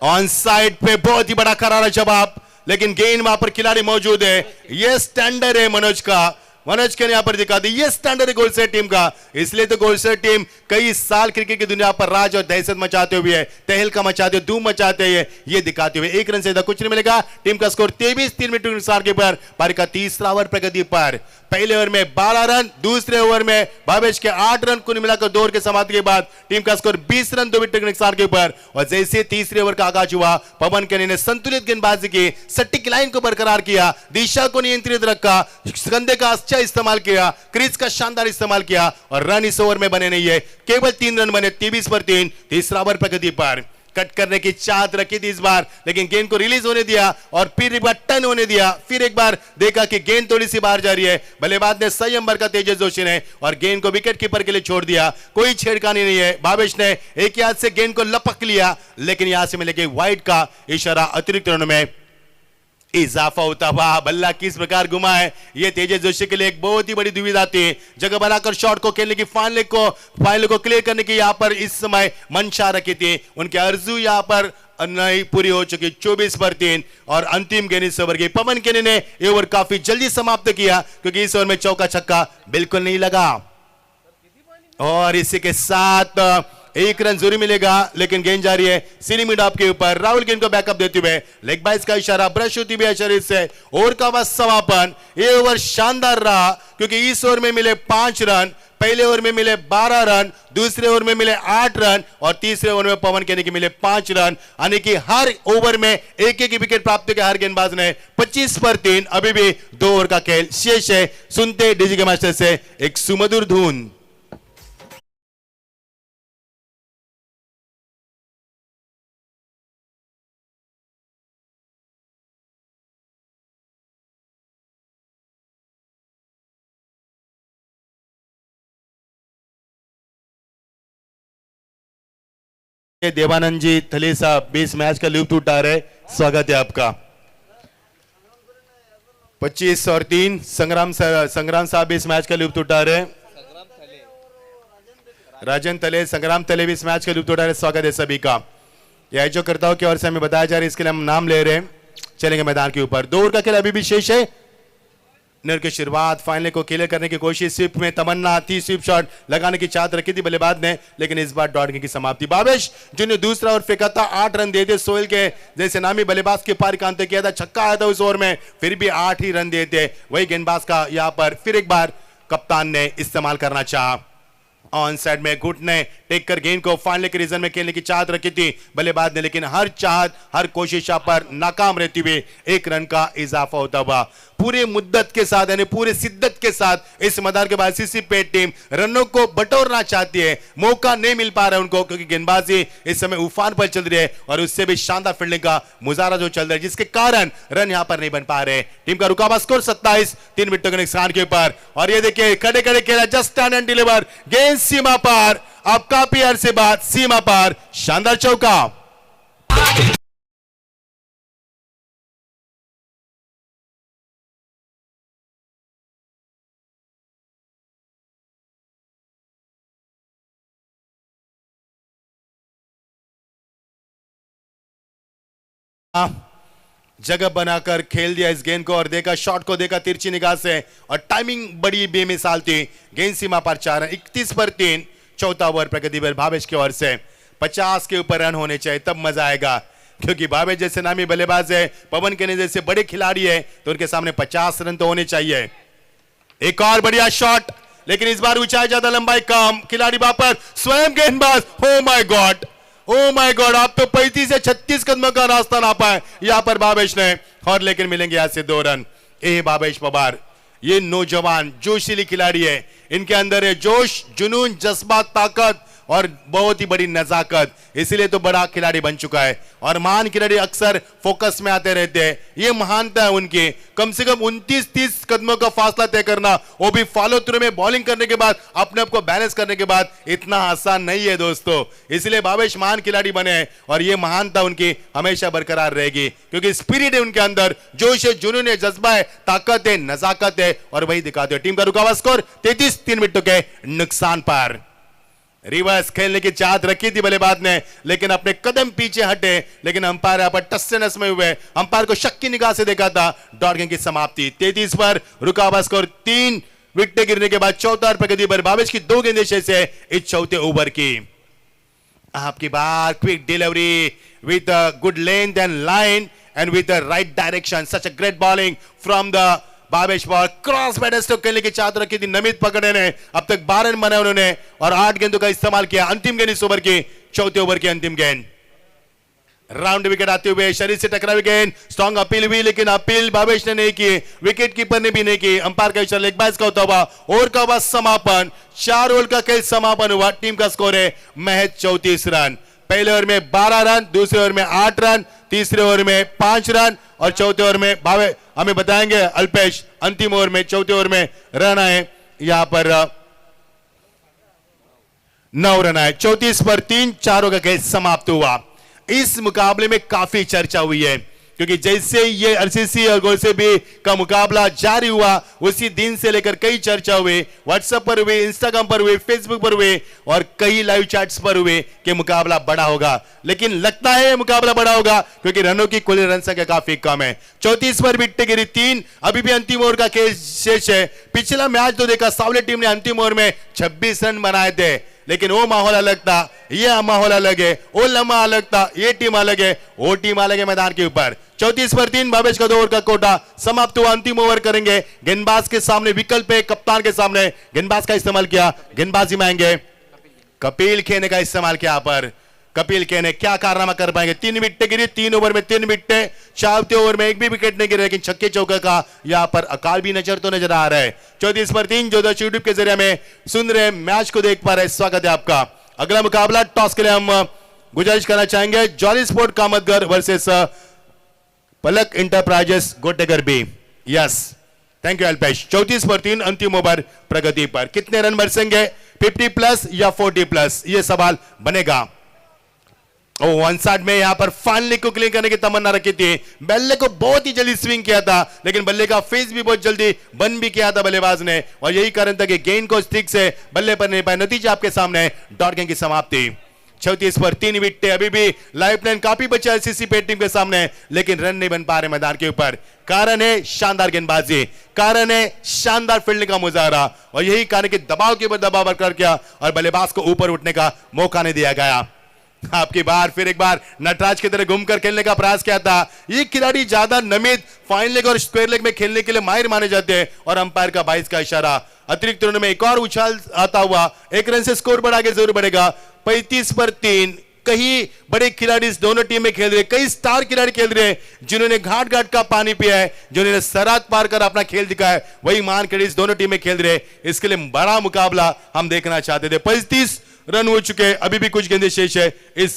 ऑन साइड पे बहुत ही बड़ा करारा जवाब, लेकिन गेंद वहां पर खिलाड़ी मौजूद है। ये स्टैंडर्ड है मनोज का, मनोज के यहां पर दिखा दी, ये स्टैंडर्ड है गोलसेट टीम का। इसलिए तो गोलसेट टीम कई साल क्रिकेट की दुनिया पर राज और दहशत मचाते हुए, तहलका मचाते हुए, धूम मचाते हुए, ये दिखाते हुए 1 रन से कुछ नहीं मिलेगा। टीम का स्कोर 23। 3 मिनट के नुकसान के पर पारी का तीसरा ओवर प्रगति पर। पहले ओवर में 12 रन, दूसरे ओवर में भावेश के 8 रन, कुल मिलाकर 2 ओवर के समाप्ति के बाद टीम का स्कोर 20 रन 2 विकेट के नुकसान के ऊपर। और जैसे तीसरे ओवर का आगाज हुआ, पवन केने ने संतुलित गेंदबाजी की, सटीक लाइन को बरकरार किया, दिशा को नियंत्रित रखा, कंधे का अच्छा इस्तेमाल किया, क्रीज का शानदार इस्तेमाल किया, और रन इस ओवर में बने नहीं है, केवल 3 रन बने 23 पर 3। तीसरा ओवर प्रगति पर कट करने की चाहत रखी थी इस बार, लेकिन गेंद को रिलीज होने दिया और फिर एक बार टर्न होने दिया, फिर एक बार देखा कि गेंद थोड़ी सी बाहर जा रही है। बल्लेबाज ने सही अंबर का तेजस जोशी ने, और गेंद को विकेट कीपर के लिए छोड़ दिया। कोई छेड़खानी नहीं है। भावेश ने एक हाथ से गेंद को लपक लिया, लेकिन यहां से मिलेगी वाइड का इशारा। अतिरिक्त रनों में इजाफा होता हुआ बल्ला किस प्रकार घुमा है, यह तेजस जोशी के लिए एक बहुत ही बड़ी दुविधा थी। जगह बनाकर शॉट को खेलने की, फाइनल को क्लियर करने की यहां पर इस समय मंशा रखी थी। उनके आरज़ू यहां पर नहीं पूरी हो चुकी। 24 पर 3 और अंतिम गेंद इस ओवर की। पवन केने ने ये ओवर काफी जल्दी समाप्त किया, क्योंकि इस ओवर में चौका छक्का बिल्कुल नहीं लगा, और इसी के साथ 1 रन जरूर मिलेगा, लेकिन गेंद जा रही है सीनी मिड ऑफ के ऊपर। राहुल गेंद को बैकअप देते हुए, लेग बाइज का इशारा, ब्रश होती हुई शरीर से, ओवर का बस समापन। ये ओवर शानदार रहा, क्योंकि इस ओवर में मिले 5 रन, पहले ओवर में मिले 12 रन, दूसरे ओवर में मिले 8 रन, और तीसरे ओवर में पवन केने के मिले 5 रन। यानी कि हर ओवर में एक एक विकेट प्राप्त किया हर गेंदबाज ने। 25 पर 3। अभी भी 2 ओवर का खेल शेष है। सुनते डीजी के मास्टर से एक सुमधुर धुन। देवानंद जी थली साहब भी इस मैच का लुत्फ उठा रहे, स्वागत है आपका। 25 और 3 संग्राम साहब भी इस मैच का लुत्फ उठा रहे, राजन तले, संग्राम तले भी इस मैच का लुत्फ उठा रहे, स्वागत है सभी का। ये आयोजकर्ताओं की ओर से हमें बताया जा रहा है, इसके लिए हम नाम ले रहे हैं। चलेंगे मैदान के ऊपर। 2 ओवर का खेल अभी भी शेष है। नर की शुरुआत, फाइनल को क्लियर करने की कोशिश, स्विप में तमन्ना थी, स्विप शॉट लगाने की चाहत रखी थी बल्लेबाज ने, लेकिन इस बार डॉट की समाप्ति। भावेश जिन्होंने दूसरा ओवर फेंका था, 8 रन दिए थे। सोहेल के जैसे नामी बल्लेबाज के पार का अंत किया था, छक्का आया था उस ओवर में, फिर भी 8 ही रन दिए थे। वही गेंदबाज का यहां पर फिर एक बार कप्तान ने इस्तेमाल करना चाहा। ऑन साइड में घुटने टेक कर गेंद को फाइनल के रीजन में खेलने की चाहत रखी थी बल्लेबाज ने, लेकिन हर चाहत, हर कोशिश पर नाकाम रहती हुई 1 रन का इजाफा होता हुआ। पूरे मुद्दत के साथ, यानी पूरे शिद्दत के साथ इस मैदान के बाद सीसी पेट टीम रनों को बटोरना चाहती है। मौका नहीं मिल पा रहा है उनको, क्योंकि गेंदबाजी इस समय उफान पर चल रही है, और उससे भी शानदार फील्डिंग का मुजाहरा जो चल रहा है, जिसके कारण रन यहां पर नहीं बन पा रहे। टीम का रुकावा स्कोर 27। 3 विकेटों के नुकसान के ऊपर। और ये देखिए खड़े खड़े खेला, जस्ट स्टैंड एंड डिलीवर, गेंद सीमा पार, अब काफी अरसे बाद सीमा पार, शानदार चौका। जगह बनाकर खेल दिया इस गेंद को और देखा शॉट को, देखा तिरछी निगाह से और टाइमिंग बड़ी बेमिसाल थी। गेंद सीमा पर 4 रन, 31 पर 3। चौथा ओवर प्रगतिवीर भावेश की ओर से 50 के ऊपर रन होने चाहिए, तब मजा आएगा, क्योंकि भावेश जैसे नामी बल्लेबाज है, पवन केने जैसे बड़े खिलाड़ी है, तो उनके सामने 50 रन तो होने चाहिए। एक और बढ़िया शॉट, लेकिन इस बार ऊंचाई ज्यादा लंबाई कम, खिलाड़ी वापस, स्वयं गेंदबाज। Oh my God, oh my God, आप तो 35 से 36 कदमों का रास्ता ना पाए यहां पर भावेश ने, और लेकिन मिलेंगे यहां से 2 रन। ए भावेश पवार, ये नौजवान जोशीली खिलाड़ी है, इनके अंदर है जोश, जुनून, जज्बात, ताकत और बहुत ही बड़ी नजाकत, इसीलिए तो बड़ा खिलाड़ी बन चुका है। और महान खिलाड़ी अक्सर फोकस में आते रहते हैं, ये महानता है उनकी। कम से कम 29-30 कदमों का फासला तय करना, वो भी फॉलो थ्रू में बॉलिंग करने के बाद, अपने आप को बैलेंस करने के बाद, इतना आसान नहीं है दोस्तों। इसलिए भावेश महान खिलाड़ी बने और ये महानता उनकी हमेशा बरकरार रहेगी, क्योंकि स्पिरिट है उनके अंदर, जोश है, जुनून है, जज्बा है, ताकत है, नजाकत है, और वही दिखाते हैं। टीम का रुका हुआ स्कोर 33, 3 मिनटों के नुकसान पर। रिवर्स खेलने की चाहत रखी थी बल्लेबाज ने, लेकिन अपने कदम पीछे हटे, लेकिन अंपायर यहां पर टस से नस में हुए, अंपायर को शक की निगाह से देखा था। डॉट गेंद की समाप्ति 33 पर रुका हुआ स्कोर। 3 विकेट गिरने के बाद चौथा ओवर प्रगति पर भावेश की 2 गेंदें शेष है इस चौथे ओवर की। आपकी बार quick delivery with a good length and line and with the right direction, such a great bowling from the Bhavesh ball. Cross batter stroke खेलने की चाहत रखी थी नमित पकड़े ने, अब तक 12 रन बनाए उन्होंने और 8 गेंदों का इस्तेमाल किया। अंतिम गेंद इस ओवर की, चौथे ओवर की अंतिम गेंद। राउंड विकेट आते हुए शरीर से टकराई गेंद, स्ट्रॉन्ग अपील हुई, लेकिन अपील भावेश ने नहीं की, विकेट कीपर ने भी नहीं की। अंपायर का इशारा लेग बाइज का होता हुआ ओवर का हुआ समापन। 4 ओवर का खेल समापन हुआ। टीम का स्कोर है महज 34 रन। पहले ओवर में 12 रन, दूसरे ओवर में 8 रन, तीसरे ओवर में 5 रन और चौथे ओवर में भावे हमें बताएंगे अल्पेश, अंतिम ओवर में चौथे ओवर में रन आए यहां पर 9 रन आए। 34 पर 3, 4 का खेल समाप्त हुआ। इस मुकाबले में काफी चर्चा हुई है, क्योंकि जैसे ये आरसीसी और गोलसेबी का मुकाबला जारी हुआ, उसी दिन से लेकर कई चर्चा हुई, व्हाट्सएप पर हुई, इंस्टाग्राम पर हुई, फेसबुक पर हुई और कई लाइव चैट्स पर हुए कि मुकाबला बड़ा होगा। लेकिन लगता है मुकाबला बड़ा होगा, क्योंकि रनों की कुल रन संख्या काफी कम है। 34 पर विकेट गिरी 3, अभी भी अंतिम ओवर का खेल शेष है। पिछला मैच तो देखा, सावले टीम ने अंतिम ओवर में 26 रन बनाए थे, लेकिन वो माहौल अलग था, ये माहौल अलग है, वो लम्हा अलग था, ये टीम अलग है, वो टीम अलग है मैदान के ऊपर। 34 पर 3 भावेश का 2 ओवर का कोटा समाप्त हुआ। अंतिम ओवर करेंगे, गेंदबाज के सामने विकल्प है, कप्तान के सामने गेंदबाज का इस्तेमाल किया, गेंदबाजी में आएंगे कपिल खेने का इस्तेमाल किया पर। कपिल केने क्या कारनामा कर पाएंगे। 3 विकेटें गिरी, 3 ओवर में 3 विकेटें, चौथे ओवर में एक भी विकेट नहीं गिरे, लेकिन छक्के चौके का यहां पर अकाल भी नजर आ रहा है। 34 पर 3 जो यूट्यूब के जरिए में सुन रहे मैच को देख पा रहे, स्वागत है आपका। अगला मुकाबला टॉस के लिए हम गुजारिश करना चाहेंगे jolly sport Kamatgar versus Palak enterprises Gotegar B. Yes, thank you Alpesh. 34 पर 3 अंतिम ओवर प्रगति पर। कितने रन बरसेंगे, 50 प्लस या 40 प्लस, यह सवाल बनेगा। वन साइड में यहां पर फाइनली को क्लीन करने की तमन्ना रखी थी। बल्ले को बहुत ही जल्दी स्विंग किया था, लेकिन बल्ले का फेस भी बहुत जल्दी बंद भी किया था बल्लेबाज ने, और यही कारण था कि गेंद को स्टिक से बल्ले पर नहीं पाए। नतीजा आपके सामने, डॉट गेंद की समाप्ति। 36 पर 3 विकेटें, अभी भी लाइफ लाइन काफी बचा आरसीसी पे टीम के सामने, लेकिन रन नहीं बन पा रहे मैदान के ऊपर। कारण है शानदार गेंदबाजी, कारण है शानदार फील्डिंग का मुजाहरा, और यही कारण कि दबाव के ऊपर दबाव बरकरार किया और बल्लेबाज को ऊपर उठने का मौका नहीं दिया गया। आपकी बार फिर एक बार नटराज की तरह घूमकर खेलने का प्रयास किया था। ये खिलाड़ी ज्यादा नमित फाइन लेग और स्क्वायर लेग में खेलने के लिए माहिर माने जाते हैं, और अंपायर का 22 का इशारा। अतिरिक्त रनों में एक और उछाल आता हुआ, 1 रन से स्कोर बढ़ा के जरूर बढ़ेगा। 35 पर 3 कई बड़े खिलाड़ी इस दोनों टीम में खेल रहे, कई स्टार खिलाड़ी खेल रहे हैं, जिन्होंने घाट घाट का पानी पिया है, जिन्होंने सरहद पार कर अपना खेल दिखाया है, वही महान खिलाड़ी इस दोनों टीम में खेल रहे। इसके लिए बड़ा मुकाबला हम देखना चाहते थे। 35 रन हो चुके, अभी भी कुछ गेंदें शेष है इस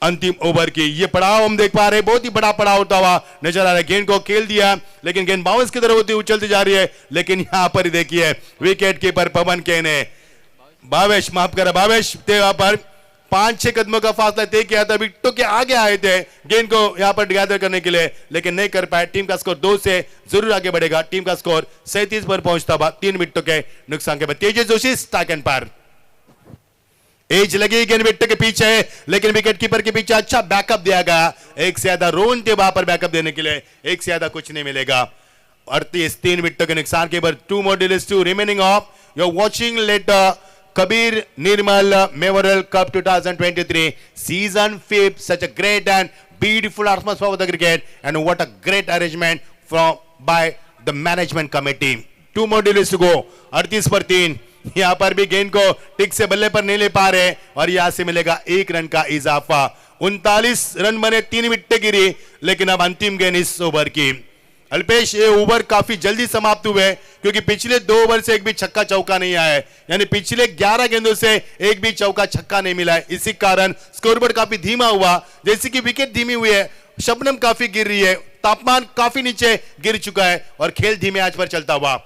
अंतिम ओवर की। ये पड़ाव हम देख पा रहे हैं, बहुत ही बड़ा पड़ाव होता हुआ नजर आ रहा है। गेंद को खेल दिया, लेकिन गेंद बाउंस की तरफ होती उछलती जा रही है, लेकिन यहां पर ही देखिए विकेट कीपर पवन केने, भावेश माफ करा, भावेश वहां पर 5-6 कदमों का फासला तय किया था, विकेटों के आगे आए थे गेंद को यहां पर गैदर करने के लिए, लेकिन नहीं कर पाए। टीम का स्कोर 2 से जरूर आगे बढ़ेगा। टीम का स्कोर 37 पर पहुंचता हुआ 3 विकेटों के नुकसान के बाद। तेजस जोशी स्ट्राइक एंड पार। एज लगी गेंद विकेट के पीछे, लेकिन विकेट कीपर के पीछे अच्छा बैकअप दिया गया। एक से ज्यादा रोन थे वहां पर बैकअप देने के लिए, एक से ज्यादा कुछ नहीं मिलेगा। 38 विकेटों के नुकसान के बाद 2 more deals to remaining off. You're watching later Kabir Nirmal Memorial Cup 2023 season 5. Such a great and beautiful atmosphere of the cricket, and what a great arrangement by the management committee. 2 more deals to go. 38 पर 3। यहां पर भी गेंद को tick से बल्ले पर नहीं ले पा रहे और यहां से मिलेगा 1 रन का इजाफा। 39 रन बने, 3 विकेटें गिरी, लेकिन अब अंतिम गेंद इस ओवर की। अल्पेश, ये ओवर काफी जल्दी समाप्त हुए क्योंकि पिछले 2 ओवर से एक भी छक्का चौका नहीं आया है, यानी पिछले 11 गेंदों से एक भी चौका छक्का नहीं मिला है। इसी कारण स्कोरबोर्ड काफी धीमा हुआ। जैसे कि विकेट धीमी हुई है, शबनम काफी गिर रही है, तापमान काफी नीचे गिर चुका है और खेल धीमे आंच पर चलता हुआ।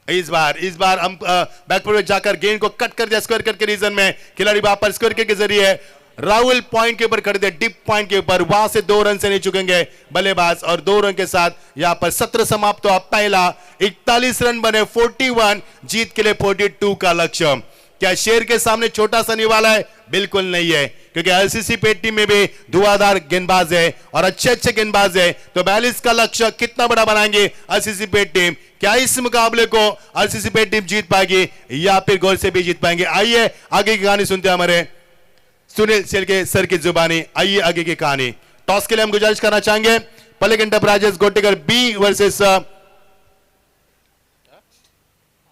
इस बार हम बैकफुट में जाकर गेंद को कट कर दिया स्क्वायर कट के रीजन में। खिलाड़ी वहां पर स्क्वायर के जरिए राहुल पॉइंट के ऊपर खड़े थे, डिप पॉइंट के ऊपर, वहां से 2 रन से नहीं चुकेंगे बल्लेबाज और 2 रन के साथ यहां पर सत्र समाप्त हुआ पहला। 41 रन बने, 41, जीत के लिए 42 का लक्ष्य। क्या शेर के सामने छोटा सा नहीं वाला है? बिल्कुल नहीं है, क्योंकि आरसीसी पेट टीम में भी धुआंधार गेंदबाज है और अच्छे गेंदबाज है। तो 42 का लक्ष्य कितना बड़ा बनाएंगे आरसीसी पेट टीम? क्या इस मुकाबले को आरसीसी पेट टीम जीत पाएगी या फिर गोल से भी जीत पाएंगे? आइए आगे की कहानी सुनते हैं हमारे सुनील शेलके सर की जुबानी। आइए आगे की कहानी। टॉस के लिए हम गुजारिश करना चाहेंगे पलेक एंटरप्राइजेस गोटेकर बी वर्सेस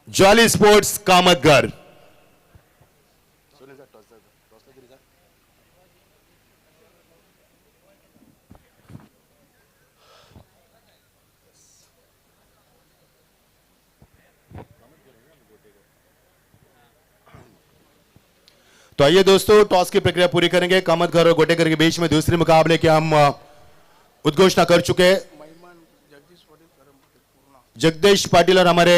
ज्वाली स्पोर्ट्स कामतगर। तो आइए दोस्तों, टॉस की प्रक्रिया पूरी करेंगे। कामतगर और गोटेकर के बीच में दूसरे मुकाबले के हम उद्घोषणा कर चुके हैं। जगदीश पाटिल और हमारे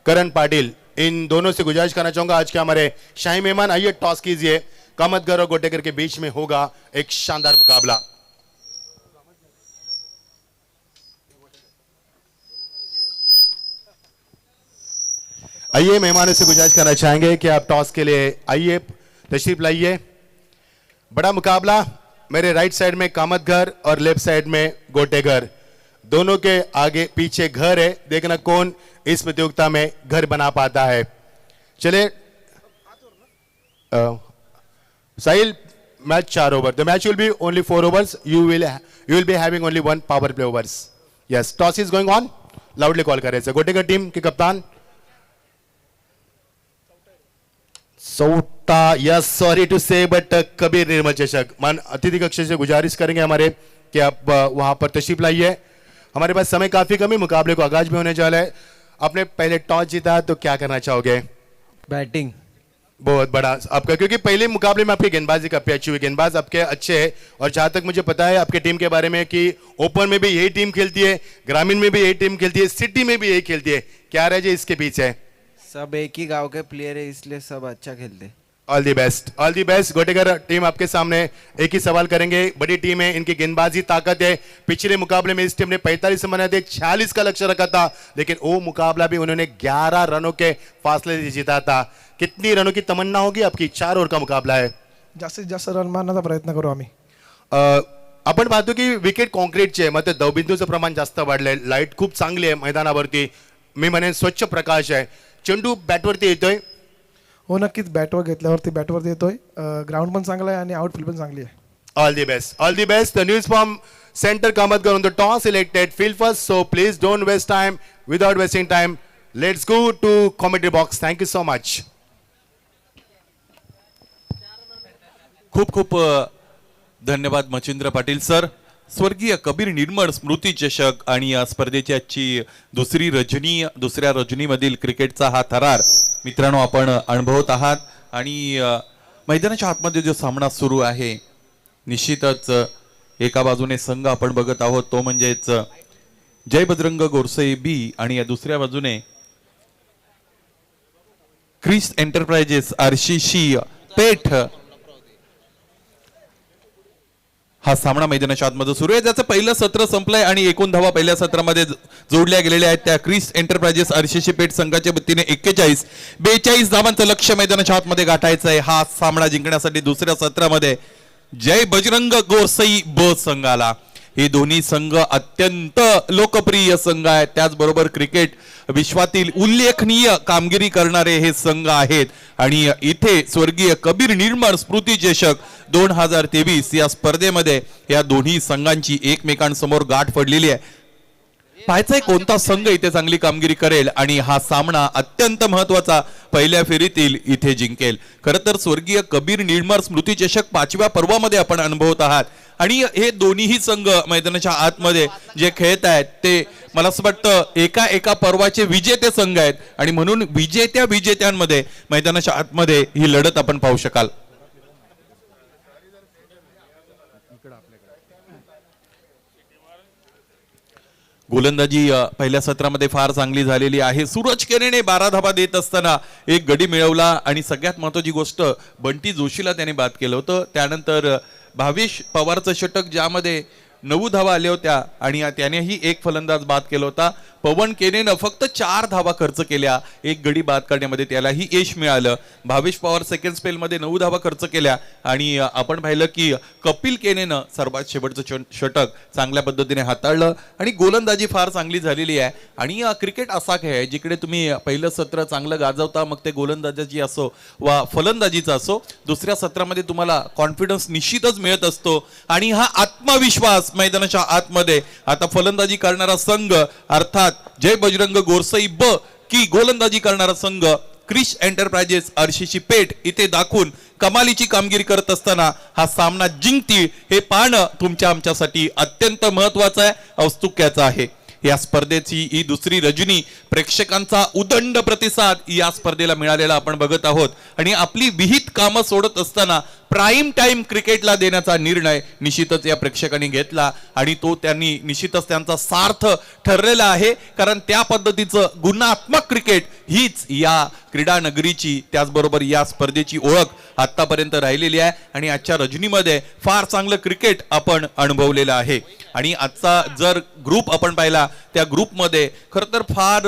करण पाटिल, इन दोनों से गुजारिश करना चाहूंगा आज के हमारे शाही मेहमान, आइए टॉस कीजिए। कामतगर और गोटेकर के बीच में होगा एक शानदार मुकाबला। आइए मेहमानों से गुजारिश करना चाहेंगे कि आप टॉस के लिए आइए, तशरीफ लाइए। बड़ा मुकाबला, मेरे राइट साइड में कामतगर और लेफ्ट साइड में गोटेगर, दोनों के आगे पीछे घर है। देखना कौन इस प्रतियोगिता में घर बना पाता है। चले Sahil, match 4 over, the match will be only 4 overs. You will be having only 1 power play overs. Yes, toss is going on. Loudly call कर रहे हैं गोटेगर टीम के कप्तान सौटा, yes sorry to say but Kabir Nirmal चषक। मान अतिथि कक्ष से गुजारिश करेंगे हमारे कि आप वहां पर तशरीफ लाइए। हमारे पास समय काफी कम है, मुकाबले को आगाज भी होने जा रहा है। आपने पहले टॉस जीता तो क्या करना चाहोगे? बैटिंग। बहुत बड़ा आपका, क्योंकि पहले मुकाबले में आपकी गेंदबाजी काफी अच्छी हुई, गेंदबाज आपके अच्छे हैं और जहां तक मुझे पता है आपके टीम के बारे में कि ओपन में भी यही टीम खेलती है, ग्रामीण में भी यही टीम खेलती है, सिटी में भी यही खेलती है। क्या रहे जी इसके पीछे? सब एक ही गांव के प्लेयर है, इसलिए सब अच्छा खेलते। All the best, all the best. Gotegar team आपके सामने एक ही सवाल करेंगे। बड़ी टीम है, इनकी गेंदबाजी ताकत है। पिछले मुकाबले में इस टीम ने 45 रन बनाए थे, 46 का लक्ष्य रखा था, लेकिन वो मुकाबला भी उन्होंने 11 रनों के फासले से जीता था। कितनी रनों की तमन्ना होगी आपकी? 4 ओवर का मुकाबला है, जास्तीत जास्त रन मारण्याचा प्रयत्न करू आम्ही। आपण पाहतो की विकेट कॉन्क्रीटचे आहे, मग ते दवबिंदूचं प्रमाण जास्त वाढलंय, लाईट खूप चांगली आहे मैदानावरती, मी म्हणेन स्वच्छ प्रकाश आहे, चेंडू बॅटवरती येतोय। हो नक्कीच, बॅटवर घेतल्यावरती बॅटवरती येतोय, ग्राउंड पण चांगला आहे आणि आउटफील्ड पण चांगली आहे। All the best, all the best. The news from Center Kamatgar on the toss selected field first, so please don't waste time. Without wasting time, let's go to commentary box. Thank you so much. खूप खूप धन्यवाद Machhindra Patil sir. स्वर्गीय कबीर निर्मळ स्मृती चषक आणि या स्पर्धेची आजची दुसऱ्या रजनीमधील क्रिकेटचा हा थरार मित्रांनो आपण अनुभवत आहात आणि मैदानाच्या आतमध्ये जो सामना सुरू आहे, निश्चितच एका बाजूने संघ आपण बघत आहोत तो म्हणजेच जय बजरंग गोरसे बी आणि या दुसऱ्या बाजूने क्रिस एंटरप्राइजेस आरसीसी पेठ। हा सामना मैदानाच्या आतमध्ये सुरू आहे. ज्याचं पहिलं सत्र संपलंय आणि 19 धावा पहिल्या सत्रामध्ये जोडल्या गेलेल्या आहेत. त्या क्रिस एंटरप्राइजेस आरसीसी पेठ संघाच्या वतीने 42 धावांचं लक्ष्य मैदानाच्या आतमध्ये गाठायचं आहे. हा सामना जिंकण्यासाठी दुसऱ्या सत्रामध्ये जय बजरंग गोरसई ब संघाला. हे दोन्ही संघ अत्यंत लोकप्रिय संघ आहेत. त्याचबरोबर क्रिकेट विश्वातील उल्लेखनीय कामगिरी करणारे हे संघ आहेत. आणि इथे स्वर्गीय कबीर निर्मळ स्मृती चषक 2023 या स्पर्धेमध्ये या दोन्ही संघांची एकमेकांसमोर गाठ पडलेली आहे. पाहायचंय कोणता संघ इथे चांगली कामगिरी करेल आणि हा सामना अत्यंत महत्वाचा पहिल्या फेरीतील इथे जिंकेल. खरं तर स्वर्गीय कबीर निर्मळ स्मृती चषक 5व्या पर्वामध्ये आपण अनुभवत आहात आणि हे दोन्हीही संघ मैदानाच्या आतमध्ये जे खेळत आहेत ते मला असं वाटतं एका पर्वाचे विजेते संघ आहेत आणि म्हणून विजेत्यांमध्ये मैदानाच्या आतमध्ये ही लढत आपण पाहू शकाल. गोलंदाजी पहिल्या सत्रामध्ये फार चांगली झालेली आहे. सूरज केनेने 12 धावा देत असताना एक गडी मिळवला आणि सगळ्यात महत्वाची गोष्ट बंटी जोशीला त्याने बाद केलं होतं. त्यानंतर भावेश पवारचं षटक ज्यामध्ये 9 धावा आल्या होत्या आणि त्यानेही एक फलंदाज बाद केला होता. पवन केनेनं फक्त 4 धावा खर्च केल्या. एक गडी बाद करण्यामध्ये त्यालाही यश मिळालं. भावेश पवार सेकंड स्पेलमध्ये 9 धावा खर्च केल्या आणि आपण पाहिलं की कपिल केनेनं सर्वात शेवटचं षटक चांगल्या पद्धतीने हाताळलं आणि गोलंदाजी फार चांगली झालेली आहे. आणि क्रिकेट असा खेळ आहे जिकडे तुम्ही पहिलं सत्र चांगलं गाजवता मग ते गोलंदाजाची असो वा फलंदाजीचा असो दुसऱ्या सत्रामध्ये तुम्हाला कॉन्फिडन्स निश्चितच मिळत असतो आणि हा आत्मविश्वास मैदानाच्या आतमध्ये आता फलंदाजी करणारा संघ अर्थात जय बजरंग गोरसई ब की गोलंदाजी करणारा संघ क्रिस एंटरप्राइजेस आरसीसी पेठ इथे दाखवून कमालीची कामगिरी करत असताना हा सामना जिंकतील हे पाहणं तुमच्या आमच्यासाठी अत्यंत महत्वाचं आहे, औत्सुक्याचं आहे. या स्पर्धेची ही दुसरी रजनी प्रेक्षकांचा उदंड प्रतिसाद या स्पर्धेला मिळालेला आपण बघत आहोत आणि आपली विहित कामं सोडत असताना प्राईम टाइम क्रिकेटला देण्याचा निर्णय निश्चितच या प्रेक्षकांनी घेतला आणि तो त्यांनी निश्चितच त्यांचा सार्थ ठरलेला आहे. कारण त्या पद्धतीचं गुणात्मक क्रिकेट हीच या क्रीडा नगरीची त्याचबरोबर या स्पर्धेची ओळख आतापर्यंत राहिलेली आहे आणि आजच्या रजनीमध्ये फार चांगलं क्रिकेट आपण अनुभवलेलं आहे. आणि आजचा जर ग्रुप आपण पाहिला त्या ग्रुपमध्ये खरं तर फार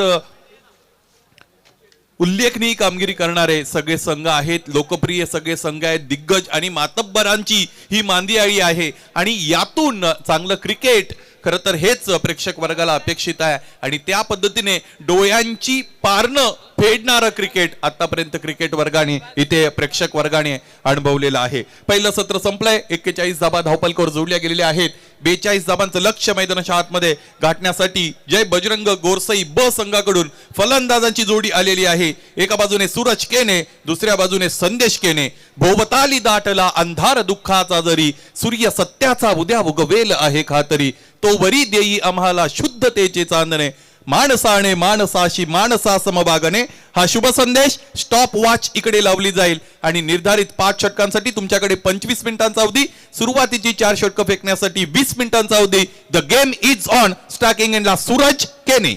उल्लेखनीय कामगिरी करणारे सगळे संघ आहेत. लोकप्रिय सगळे संघ आहेत. दिग्गज आणि मातब्बरांची ही मांदियाळी आहे आणि यातून चांगलं क्रिकेट खरं तर हेच प्रेक्षक वर्गाला अपेक्षित आहे आणि त्या पद्धतीने डोळ्यांची पारणं फेडणारं क्रिकेट आतापर्यंत क्रिकेट वर्गाने इथे प्रेक्षक वर्गाने अनुभवलेलं आहे. पहिलं सत्र संपलंय. 41 धाबा धावपलकावर जोडल्या गेलेल्या आहेत. 42 धाबांचं लक्ष्य मैदानाच्या आतमध्ये गाठण्यासाठी जय बजरंग गोरसई ब संघाकडून फलंदाजांची जोडी आलेली आहे. एका बाजूने सूरज केने दुसऱ्या बाजूने संदेश केने. भोवताली दाटला अंधार दुःखाचा जरी सूर्य सत्याचा उद्या उगवेल आहे खातरी तो वरी देई आम्हाला शुद्धतेचे चांदणे माणसाने माणसाशी माणसा समभागने. हा शुभ संदेश स्टॉप वॉच इकडे लावली जाईल आणि निर्धारित 5 षटकांसाठी तुमच्याकडे 25 मिनिटांचा अवधी. सुरुवातीची 4 षटकं फेकण्यासाठी 20 मिनिटांचा अवधी. The game is on. Starting in ला सूरज केने.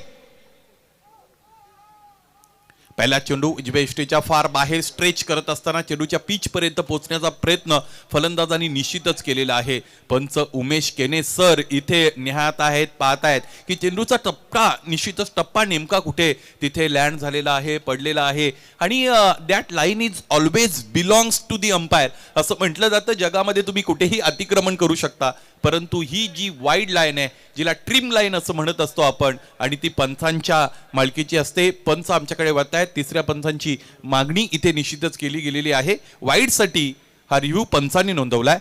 पहिला चेंडू उजव्या यष्टीच्या फार बाहेर स्ट्रेच करत असताना चेंडूच्या पिच पर्यंत पोहोचण्याचा प्रयत्न फलंदाजांनी निश्चितच केलेला आहे. पंच उमेश केने सर इथे निहाळत आहेत, पाहत आहेत की चेंडूचा टप्पा नेमका कुठे तिथे लँड झालेला आहे, पडलेला आहे आणि that line is always belongs to the umpire असं म्हटलं जातं. जगामध्ये तुम्ही कुठेही अतिक्रमण करू शकता परंतु ही जी वाईड लाईन आहे जिला ट्रिम लाईन असं म्हणत असतो आपण आणि ती पंचांच्या मालकीची असते. पंच आमच्याकडे वरत आहेत. तिसऱ्या पंचांची मागणी इथे निश्चितच केली गेलेली आहे. वाईडसाठी हा रिव्ह्यू पंचांनी नोंदवलाय.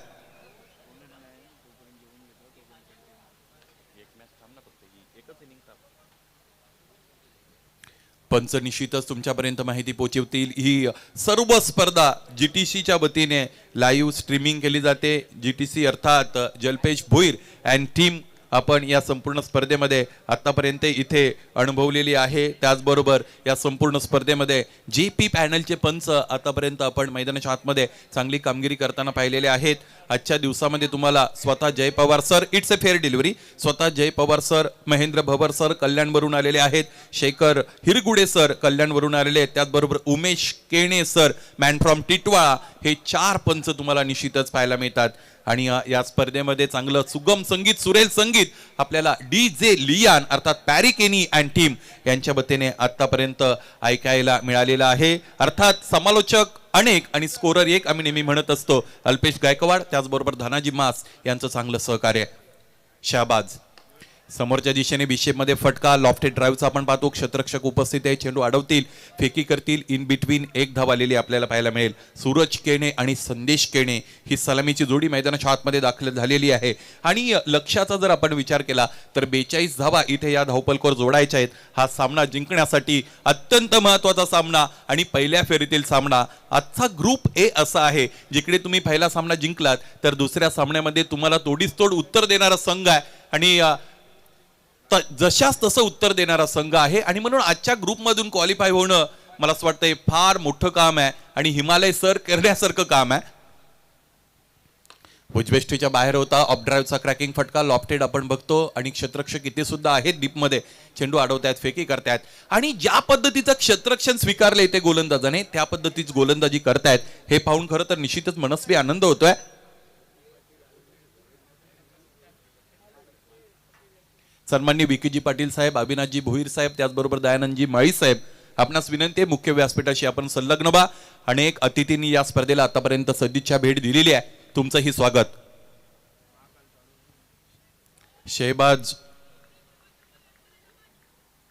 पंच निश्चितच तुमच्यापर्यंत माहिती पोहोचवतील. ही सर्व स्पर्धा जीटीसीच्या वतीने लाईव्ह स्ट्रीमिंग केली जाते. जीटीसी अर्थात जलपेश भोईर अँड टीम आपण या संपूर्ण स्पर्धेमध्ये आतापर्यंत इथे अनुभवलेली आहे. त्याचबरोबर या संपूर्ण स्पर्धेमध्ये जेपी पॅनलचे पंच आतापर्यंत आपण मैदानाच्या आतमध्ये चांगली कामगिरी करताना पाहिलेले आहेत. आजच्या दिवसामध्ये तुम्हाला स्वतः Jay Pawar sir, it's a fair delivery, स्वतः जय पवार सर, महेंद्र भवर सर कल्याणवरून आलेले आहेत, शेखर हिरगुडे सर कल्याणवरून आलेले आहेत, त्याचबरोबर Umesh Kene sir man from Titwala, हे 4 पंच तुम्हाला निश्चितच पाहायला मिळतात. आणि या स्पर्धेमध्ये चांगलं सुगम संगीत, सुरेल संगीत आपल्याला DJ लियान अर्थात पॅरी केनी अँड टीम यांच्या वतीने आतापर्यंत ऐकायला मिळालेलं आहे. अर्थात समालोचक अनेक आणि स्कोरर एक आम्ही नेहमी म्हणत असतो अल्पेश गायकवाड, त्याचबरोबर धनाजी मास यांचं चांगलं सहकार्य. शहबाज समोरच्या दिशेने मध्ये फटका, लॉफ्टेड ड्राईव्हचा आपण पाहतो. क्षेत्ररक्षक उपस्थित आहे, चेंडू अडवतील, फेकी करतील, इन बिटवीन एक धाव आलेली आपल्याला पाहायला मिळेल. सूरज केणे आणि संदेश केणे ही सलामीची जोडी मैदानाच्या आतमध्ये दाखल झालेली आहे. आणि लक्ष्याचा जर आपण विचार केला तर 42 धावा इथे या धावपलकावर जोडायच्या आहेत. हा सामना जिंकण्यासाठी अत्यंत महत्वाचा सामना आणि पहिल्या फेरीतील सामना. आजचा ग्रुप ए असा आहे जिकडे तुम्ही पहिला सामना जिंकलात तर दुसऱ्या सामन्यामध्ये तुम्हाला तोडीस तोड उत्तर देणारा संघ आहे आणि जशाच तसं उत्तर देणारा संघ आहे. आणि म्हणून आजच्या ग्रुपमधून क्वालिफाय होणं मला असं वाटतंय फार मोठं काम आहे आणि हिमालय सर करण्यासारखं काम आहे. उजवेष्टीच्या बाहेर होता, ऑफ ड्राईव्हचा क्रॅकिंग फटका, लॉफ्टेड आपण बघतो आणि क्षेत्ररक्षक इथे सुद्धा आहेत डीपमध्ये, चेंडू अडवतायत, फेकी करतायत. आणि ज्या पद्धतीचं क्षेत्ररक्षण स्वीकारलं इथे गोलंदाजाने त्या पद्धतीच गोलंदाजी करतायत हे पाहून खरं तर निश्चितच मनस्वी आनंद होतोय. सन्माननीय विकीजी पाटील साहेब, अविनाशजी भोईर साहेब, त्याचबरोबर दयानंदजी माळी साहेब, आपणास विनंती आहे मुख्य व्यासपीठाशी आपण संलग्न व्हा. अनेक अतिथींनी या स्पर्धेला आतापर्यंत सदिच्छा भेट दिलेली आहे, तुमचंही स्वागत. शहबाज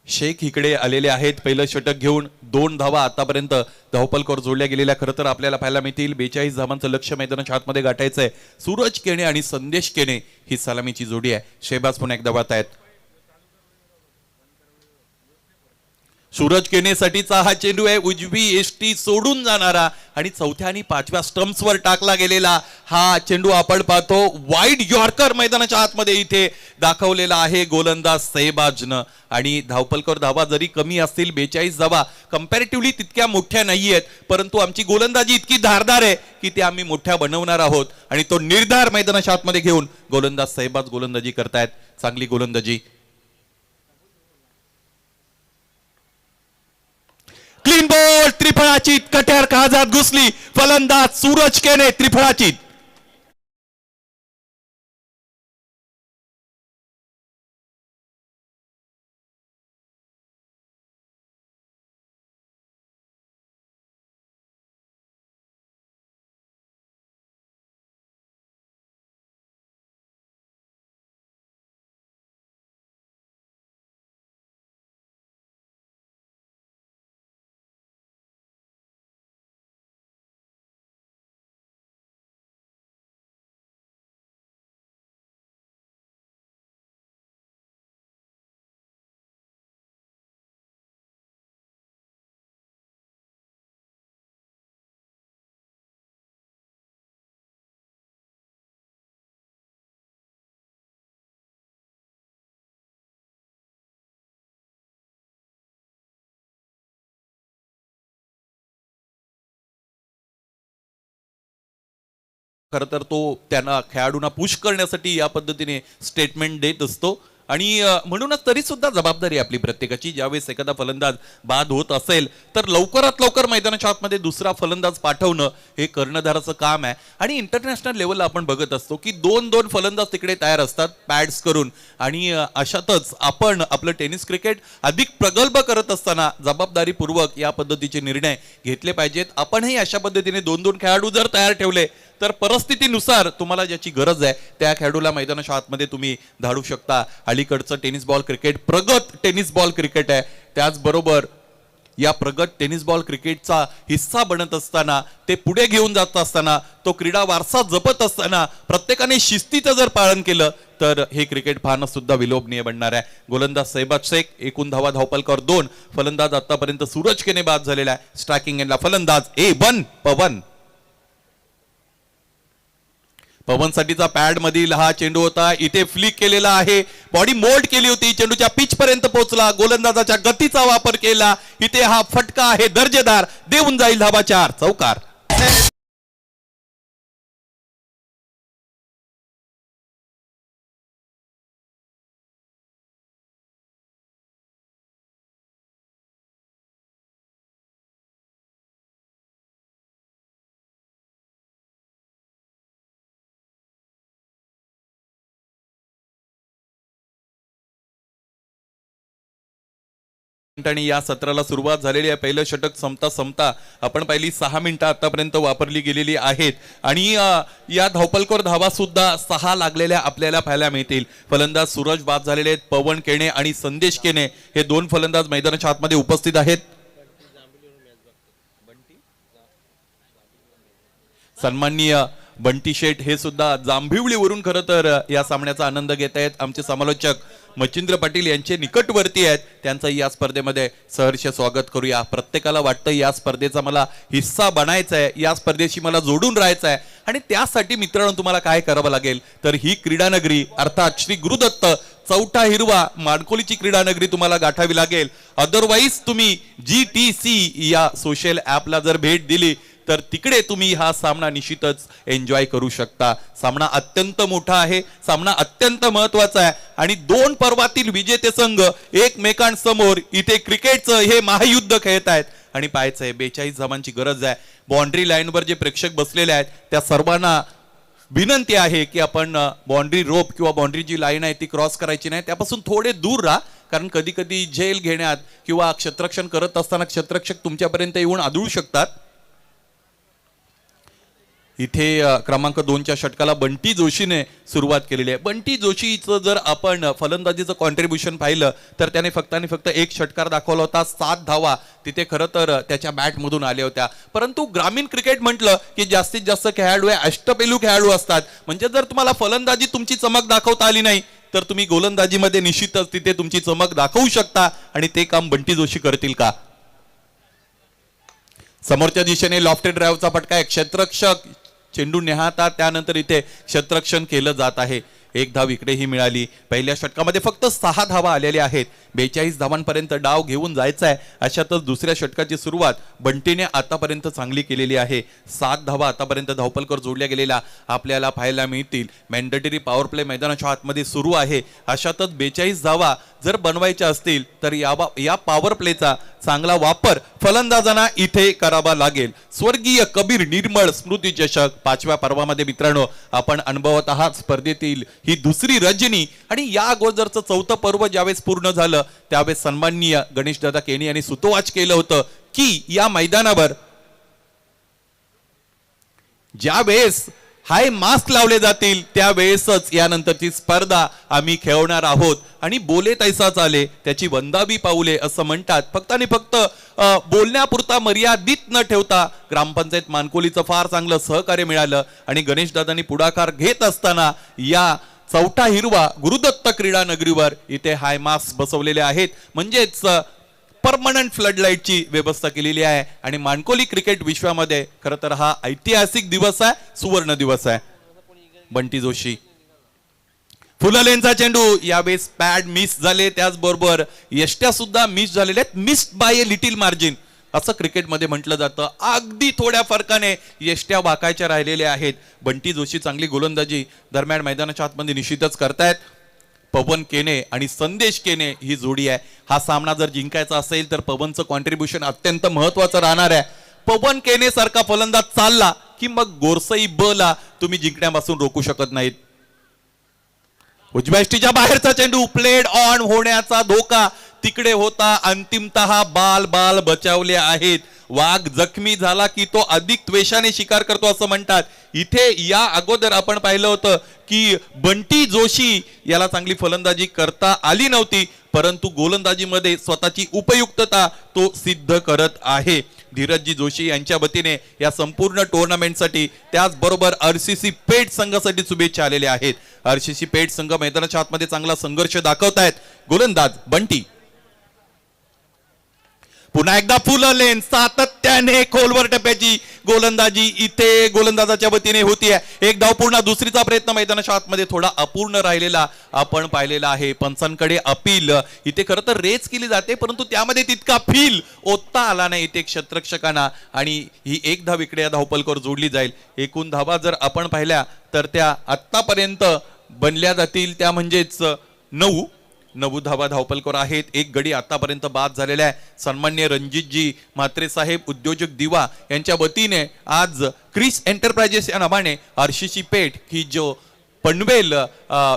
शेख इकडे आलेले आहेत पहिलं षटक घेऊन. 2 धावा आतापर्यंत धावपलकावर जोडल्या गेलेल्या खरं तर आपल्याला पाहायला मिळतील. 42 धावांचं लक्ष्य मैदानाच्या आतमध्ये गाठायचं आहे. सूरज केणे आणि संदेश केणे ही सलामीची जोडी आहे. शहबाज पुन्हा एकदा वाहत आहेत. सूरज केनेसाठीचा हा चेंडू आहे, उजवी एसटी सोडून जाणारा आणि चौथ्या आणि 5व्या स्टंप्सवर टाकला गेलेला हा चेंडू आपण पाहतो. वाईड यॉर्कर मैदानाच्या आतमध्ये इथे दाखवलेला आहे गोलंदाज शहबाजनं. आणि धावपलकावर धावा जरी कमी असतील, 42 धावा कंपॅरेटिव्हली तितक्या मोठ्या नाहीयेत, परंतु आमची गोलंदाजी इतकी धारदार आहे की ते आम्ही मोठ्या बनवणार आहोत. आणि तो निर्धार मैदानाच्या आतमध्ये घेऊन गोलंदाज शहबाज गोलंदाजी करतायत. चांगली गोलंदाजी. क्लीन बॉल, त्रिफळाची कट्यार काळजात घुसली. फलंदाज सूरज केने त्रिफळाची. खरं तर तो त्यांना खेळाडूंना पुश करण्यासाठी या पद्धतीने स्टेटमेंट देत असतो. आणि म्हणूनच तरी सुद्धा जबाबदारी आपली प्रत्येकाची. ज्यावेळेस एखादा फलंदाज बाद होत असेल तर लवकरात लवकर मैदानाच्या आतमध्ये दुसरा फलंदाज पाठवणं हे कर्णधाराचं काम आहे. आणि इंटरनॅशनल लेवलला आपण बघत असतो की 2-2 फलंदाज तिकडे तयार असतात पॅड्स करून. आणि अशातच आपण आपलं टेनिस क्रिकेट अधिक प्रगल्भ करत असताना जबाबदारीपूर्वक या पद्धतीचे निर्णय घेतले पाहिजेत. आपणही अशा पद्धतीने 2-2 खेळाडू जर तयार ठेवले तर परिस्थितीनुसार तुम्हाला ज्याची गरज आहे त्या खेळाडूला मैदानाच्या आतमध्ये तुम्ही धाडू शकता. अलीकडचं टेनिस बॉल क्रिकेट प्रगत टेनिस बॉल क्रिकेट आहे. त्याचबरोबर या प्रगत टेनिस बॉल क्रिकेटचा हिस्सा बनत असताना, ते पुढे घेऊन जात असताना, तो क्रीडा वारसा जपत असताना प्रत्येकाने शिस्तीचं जर पालन केलं तर हे क्रिकेट पाहणं सुद्धा विलोभनीय बनणार आहे. गोलंदाज शहबाज शेख, एकूण धावा धावपलकावर 2. फलंदाज आतापर्यंत सूरज केने बाद झालेला आहे. स्ट्रायकिंग एंडला फलंदाज A1 पवन. पवनसाठीचा पॅड मधील हा चेंडू होता, इथे फ्लिक केलेला आहे, बॉडी मोल्ड केली होती, चेंडूच्या पिच पर्यंत पोहोचला, गोलंदाजाच्या गतीचा वापर केला, इथे हा फटका आहे दर्जेदार, देऊन जाईल धावा 4. चौकार. आणि या सत्राला सुरुवात झालेली आहे. पहिलं षटक संपता आपण पहिली 6 मिनिटं आतापर्यंत वापरली गेलेली आहेत आणि या धावपलकर धावा सुद्धा 6 लागलेल्या आपल्याला पाहायला मिळतील. फलंदाज सूरज बाद झालेले आहेत. पवन केणे आणि संदेश केणे हे 2 फलंदाज मैदानाच्या आतमध्ये उपस्थित आहेत. सन्माननीय बंटी शेठ हे सुद्धा जांभिवलीवरून खरं तर या सामन्याचा आनंद घेत आहेत. आमचे समालोचक मच्छिंद्र पाटील यांचे निकटवर्ती आहेत. त्यांचं या स्पर्धेमध्ये सहर्ष स्वागत करूया. प्रत्येकाला वाटतं या स्पर्धेचा मला हिस्सा बनायचा आहे, या स्पर्धेशी मला जोडून राहायचं आहे आणि त्यासाठी मित्रांनो तुम्हाला काय करावं लागेल तर ही क्रीडानगरी अर्थात श्री गुरुदत्त चौथा हिरवा माणकोलीची क्रीडानगरी तुम्हाला गाठावी लागेल. अदरवाईज तुम्ही GTC या सोशल ॲपला जर भेट दिली तर तिकडे तुम्ही हा सामना निश्चितच एन्जॉय करू शकता. सामना अत्यंत मोठा आहे, सामना अत्यंत महत्वाचा आहे आणि 2 पर्वातील विजेते संघ एकमेकांसमोर इथे क्रिकेटचं हे महायुद्ध खेळत आहेत आणि पाहायचंय 42 धावांची गरज आहे. बाउंड्री लाईनवर जे प्रेक्षक बसलेले आहेत त्या सर्वांना विनंती आहे की आपण बाउंड्री रोप किंवा बाउंड्री जी लाईन आहे ती क्रॉस करायची नाही, त्यापासून थोडे दूर राहा. कारण कधी कधी झेल घेण्यात किंवा क्षेत्ररक्षण करत असताना क्षेत्ररक्षक तुमच्यापर्यंत येऊन आदळू शकतात. इथे क्रमांक 2च्या षटकाला बंटी जोशीने सुरुवात केलेली आहे. बंटी जोशीचं जर आपण फलंदाजीचं कॉन्ट्रीब्युशन पाहिलं तर त्याने फक्त आणि फक्त 1 षटकार दाखवला होता. 7 धावा तिथे खरं तर त्याच्या बॅटमधून आल्या होत्या. परंतु ग्रामीण क्रिकेट म्हटलं की जास्तीत जास्त खेळाडू हे अष्टपैलू खेळाडू असतात. म्हणजे जर तुम्हाला फलंदाजी तुमची चमक दाखवता आली नाही तर तुम्ही गोलंदाजीमध्ये निश्चितच तिथे तुमची चमक दाखवू शकता आणि ते काम बंटी जोशी करतील का? समोरच्या दिशेने लॉफ्टेड ड्राईव्हचा फटका आहे. क्षेत्ररक्षक चेंडू नेहातात त्यानंतर इथे क्षेत्ररक्षण केलं जात आहे. 1 धाव इकडेही मिळाली. पहिल्या षटकामध्ये फक्त 6 धावा आलेल्या आहेत. 42 धावांपर्यंत डाव घेऊन जायचा आहे. अशातच दुसऱ्या षटकाची सुरुवात बंटीने आतापर्यंत चांगली केलेली आहे. 7 धावा आतापर्यंत धावपलकर जोडल्या गेलेल्या आपल्याला पाहायला मिळतील. मॅन्डेटरी पॉवर प्ले मैदानाच्या आतमध्ये सुरू आहे. अशातच 42 धावा जर बनवायच्या असतील तर या पॉवर प्लेचा चांगला वापर फलंदाजांना इथे करावा लागेल. स्वर्गीय कबीर निर्मळ स्मृती चषक 5व्या पर्वामध्ये मित्रांनो आपण अनुभवत आहात. स्पर्धेतील ही दुसरी रजनी आणि या अगोदरचं 4थं पर्व ज्यावेळेस पूर्ण झालं त्यावेळेस सन्माननीय गणेशदादा केणी यांनी सुतोवाच केलं होतं की या मैदानावर ज्यावेळेस हाय मास्क लावले जातील त्यावेळेसच यानंतरची स्पर्धा आम्ही खेळवणार आहोत आणि बोले तैसा चाले त्याची वंदावी पाऊले असं म्हणतात. फक्त आणि फक्त बोलण्यापुरता मर्यादित न ठेवता ग्रामपंचायत मानकोलीचं फार चांगलं सहकार्य मिळालं आणि गणेशदादांनी पुढाकार घेत असताना या चौथा हिरवा गुरुदत्त क्रीडा नगरीवर इथे हाय मास्क बसवलेले आहेत. म्हणजेच परमनंट फ्लड लाईटची व्यवस्था केलेली आहे आणि मानकोली क्रिकेट विश्वामध्ये खरं तर हा ऐतिहासिक दिवस आहे, सुवर्ण दिवस आहे. बंटी जोशी फुललेनचा चेंडू यावेळेस पॅड मिस झाले. त्याचबरोबर यष्ट्या सुद्धा मिस झालेल्या आहेत. Missed by a little margin असं क्रिकेटमध्ये म्हटलं जातं. अगदी थोड्या फरकाने यष्ट्या वाकायच्या राहिलेल्या आहेत. बंटी जोशी चांगली गोलंदाजी दरम्यान मैदानाच्या आतमध्ये निश्चितच करतायत. पवन केने आणि संदेश केने ही जोडी आहे. हा सामना जर जिंकायचा असेल तर पवनचं कॉन्ट्रीब्युशन अत्यंत महत्वाचं राहणार आहे. पवन केने सारखा फलंदाज चालला की मग गोरसई बला तुम्ही जिंकण्यापासून रोखू शकत नाहीत. उजव्या बाहेरचा चेंडू प्लेड ऑन होण्याचा धोका तिकडे होता. अंतिमतः बाल बचावले आहेत. वाघ जखमी झाला की तो अधिक त्वेषाने शिकार करतो असं म्हणतात. इथे या अगोदर आपण पाहिलं होतं की बंटी जोशी याला चांगली फलंदाजी करता आली नव्हती परंतु गोलंदाजीमध्ये स्वतःची उपयुक्तता तो सिद्ध करत आहे. धीरजजी जोशी यांच्या वतीने या संपूर्ण टुर्नामेंटसाठी त्याचबरोबर RCC पेठ संघासाठी शुभेच्छा आलेल्या आहेत. RCC पेठ संघ मैदानाच्या आतमध्ये चांगला संघर्ष दाखवतायत. गोलंदाज बंटी पुन्हा एकदा फुललेन सातत्याने खोलवर टप्प्याची गोलंदाजी इथे गोलंदाजाच्या वतीने होतीये. 1 धाव पूर्ण. दुसरीचा प्रयत्न मैदानाच्या आतमध्ये थोडा अपूर्ण राहिलेला आपण पाहिलेला आहे. पंचांकडे अपील इथे खरं तर रेस केली जाते परंतु त्यामध्ये तितका फील ओतता आला नाही इथे क्षेत्ररक्षकांना आणि ही 1 धाव इकडे या धावपलकर जोडली जाईल. एकूण धावा जर आपण पाहिल्या तर त्या आतापर्यंत बनल्या जातील त्या म्हणजेच 9 धावा धावपलकर आहेत. 1 गडी आतापर्यंत बाद झालेला आहे. सन्मान्य रणजितजी म्हात्रे साहेब उद्योजक दिवा यांच्या वतीने आज क्रिस एंटरप्राइजेस या नावाने RCC पेठ ही जो पनवेल